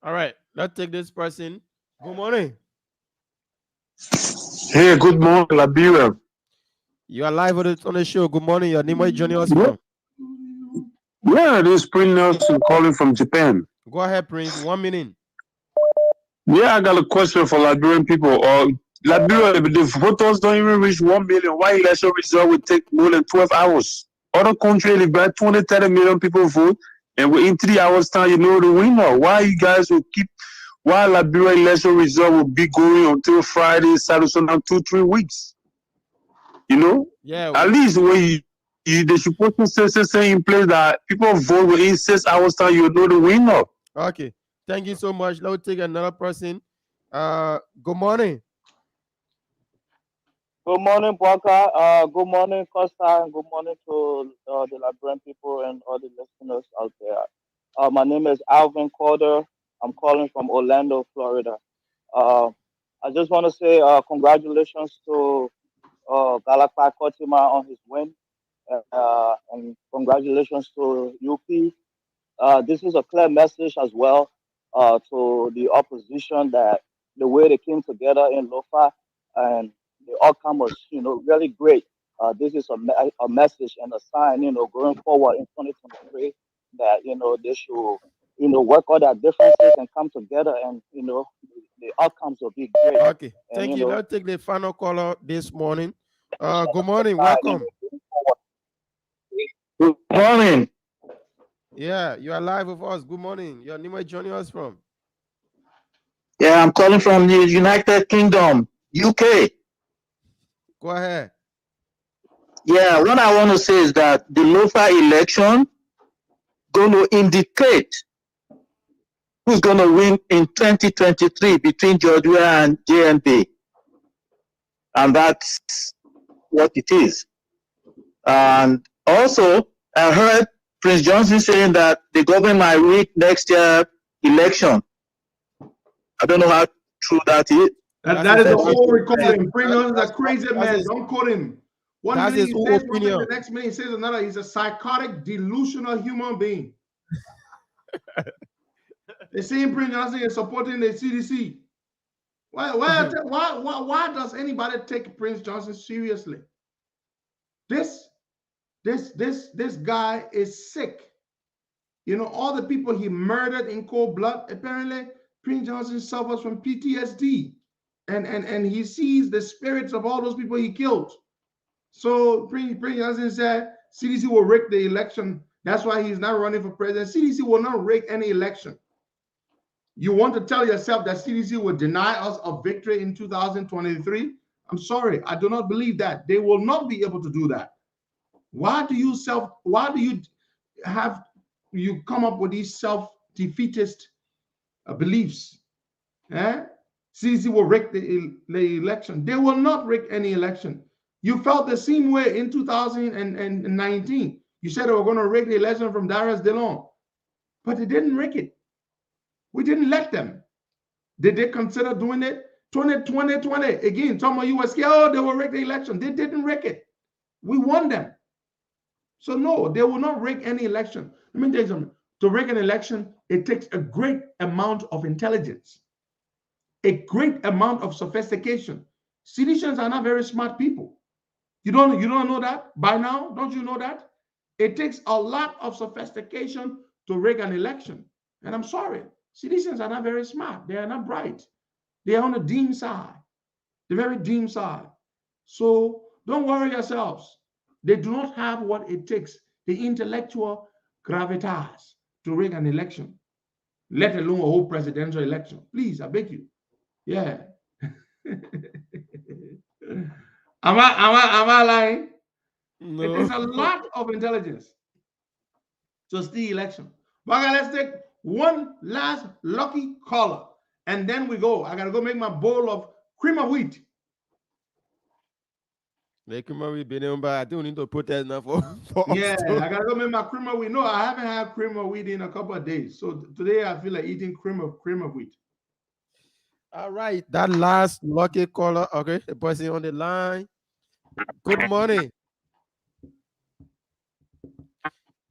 All right, let's take this person. Good morning. Hey, good morning, Liberia. You are live on the show. Good morning. Your name, where you joining us from? Yeah, this is Prince Nelson calling from Japan. Go ahead, Prince. 1 minute. Yeah, I got a question for Liberian people. Liberia, the voters don't even reach 1 million. Why election result would take more than 12 hours? Other countries, about 20, 30 million people vote, and within 3 hours time, you know the winner. Why you guys will keep? Why Liberia election result will be going until Friday, Saturday, Sunday, 2-3 weeks? You know? Yeah. At least when they supposed to say in place that people vote within 6 hours time, you know the winner. Okay. Thank you so much. Let's take another person. Good morning. Good morning, Bwaka. Good morning, Costa, and good morning to the Liberian people and all the listeners out there. My name is Alvin Corder. I'm calling from Orlando, Florida. I just want to say congratulations to Galakpa Kotima on his win, and congratulations to UP. This is a clear message as well to the opposition that the way they came together in Lofa and the outcome was, really great. This is a message and a sign, going forward in 2023 that, they should, work all their differences and come together and, the outcomes will be great. Okay. And, Thank you. Let's take the final caller this morning. Good morning. Welcome. Good morning. Yeah, you are live with us. Good morning. Your name, where you joining us from? Yeah, I'm calling from the United Kingdom, UK. Go ahead. Yeah, what I want to say is that the local election going to indicate who's going to win in 2023 between Georgia and JNP. And that's what it is. And also, I heard Prince Johnson saying that the government might rig next year election. I don't know how true that is. That is the whole recording. Prince Johnson is a crazy man. Don't quote him. One minute he says one thing, the next minute he says another. He's a psychotic, delusional human being. They say Prince Johnson is supporting the CDC. Why does anybody take Prince Johnson seriously? This guy is sick. All the people he murdered in cold blood, apparently Prince Johnson suffers from PTSD. And he sees the spirits of all those people he killed. So Prince Johnson said CDC will rig the election. That's why he's not running for president. CDC will not rig any election. You want to tell yourself that CDC will deny us a victory in 2023? I'm sorry, I do not believe that. They will not be able to do that. Why do you come up with these self-defeatist beliefs? CDC will rig the election. They will not rig any election. You felt the same way in 2019. You said they were going to rig the election from Dar es Salaam, but they didn't rig it. We didn't let them. Did they consider doing it? 2020, again, some of you were scared, they will rig the election. They didn't rig it. We won them. So no, they will not rig any election. Let me tell you something. To rig an election, it takes a great amount of intelligence, a great amount of sophistication. Citizens are not very smart people. You don't know that by now? Don't you know that? It takes a lot of sophistication to rig an election. And I'm sorry, citizens are not very smart. They are not bright. They are on the dim side, the very dim side. So don't worry yourselves. They do not have what it takes, the intellectual gravitas to rig an election. let alone a whole presidential election. Please, I beg you. Yeah. Am I lying? No. It is a lot of intelligence to steal election. But let's take one last lucky caller, and then we go. I gotta go make my bowl of cream of wheat. Make cream of wheat, but I don't need to protest now for Yeah, I gotta go make my cream of wheat. No, I haven't had cream of wheat in a couple of days. So today I feel like eating cream of wheat. All right, that last lucky caller. Okay, the person on the line. Good morning.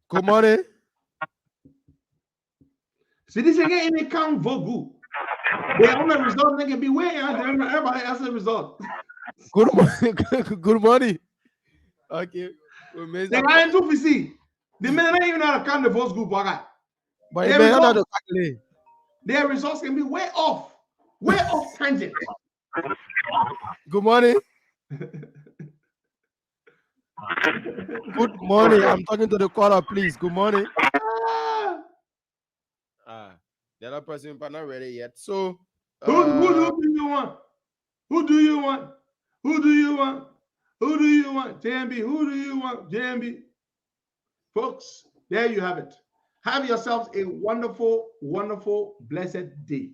Good morning. See, this again, it can't vote good. They own the result, they can be way out there. Everybody else the result. Good morning. Good morning. Okay. They got into PC. The men don't even know how to count the votes good, but their results can be way off tangent. Good morning. Good morning. I'm talking to the caller, please. Good morning. The other person is not ready yet. So who do you want? Who do you want? Who do you want? Who do you want? JMB, who do you want? JMB. Folks, there you have it. Have yourselves a wonderful, wonderful, blessed day.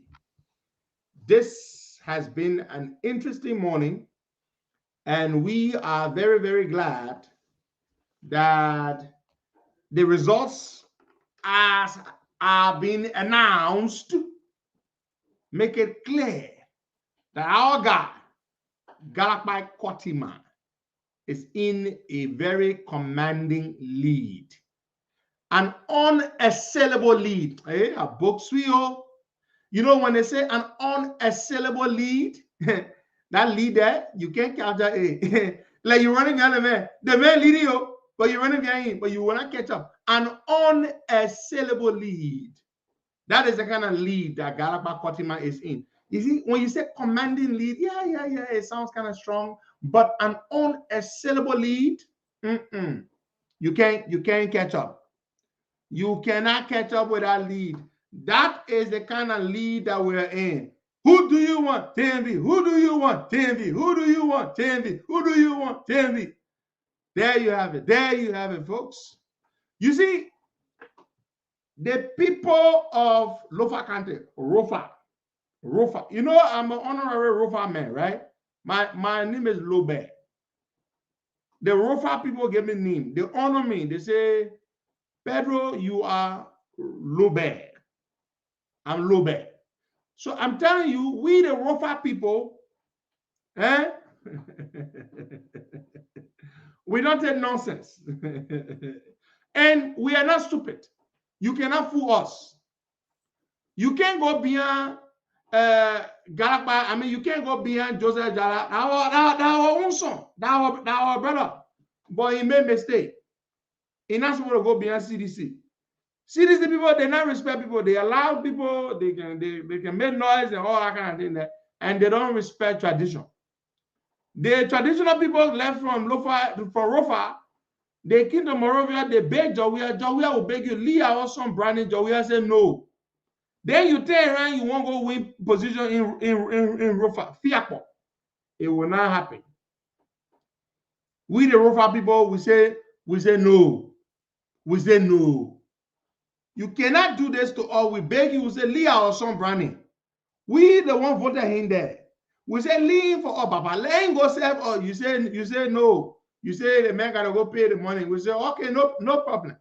This has been an interesting morning, and we are very, very glad that the results as are being announced make it clear that our guy, Galakbai Kotima, is in a very commanding lead. An unassailable lead. A book swio. You know, when they say an unassailable lead, that lead there, you can't capture it. Like you're running behind the man leading you, but you're running behind him, but you will not catch up. An unassailable lead. That is the kind of lead that Galakbai Kotima is in. You see, when you say commanding lead, yeah, it sounds kind of strong, but an unassailable lead, you can't catch up. You cannot catch up with that lead. That is the kind of lead that we're in. Who do you want? TNV. Who do you want? TNV. Who do you want? TNV. Who do you want? TNV. There you have it. There you have it, folks. You see, the people of Lofa County, Rofa. You know, I'm an honorary Rofa man, right? My name is Lobe. The Rofa people give me name. They honor me. They say, Pedro, you are Lobe. I'm Lobe. So I'm telling you, we the Rofa people, we don't take nonsense. And we are not stupid. You cannot fool us. You can't go beyond Galakba. I mean, you can't go beyond Joseph Jala. Our own son, our brother. But he made mistake. He's not supposed to go beyond CDC. CDC people, they not respect people. They allow people, they can make noise and all that kind of thing there, and they don't respect tradition. The traditional people left from Rofa, they came to Moravia, they beg Jawia will beg you, Leah or some branding, Jawia said no. Then you turn around, you won't go win position in Rofa. Fiapo. It will not happen. We the Rofa people, we say no. We say no. You cannot do this to all. We beg you, we say Leah or some branding. We the one voted in there. We say leave for all, Papa. Let him go save. Oh, you say no. You say the man gotta go pay the money. We say okay, no problem.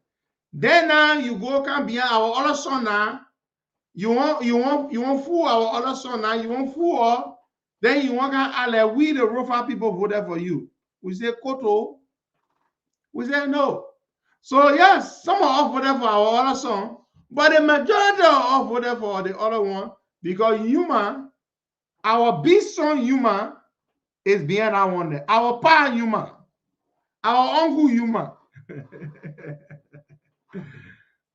Then now you go come behind our other son now. You want fool our other son now. You want fool all. Then you want to we the Rofa people voted for you. We say Koto. We say no. So yes, some of us voted for our other son, but the majority of us voted for the other one because Yuma, our big son Yuma, is behind that one there. Our pa Yuma, our uncle Yuma.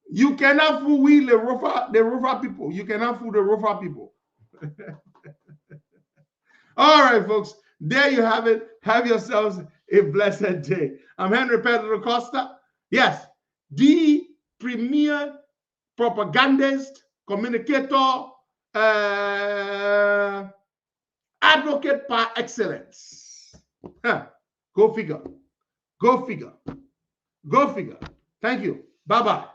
You cannot fool we the Rofa people. You cannot fool the Rofa people. All right, folks. There you have it. Have yourselves a blessed day. I'm Henry Pedro Costa. Yes, the premier propagandist communicator, advocate par excellence. Huh. Go figure. Go figure. Go figure. Thank you. Bye-bye.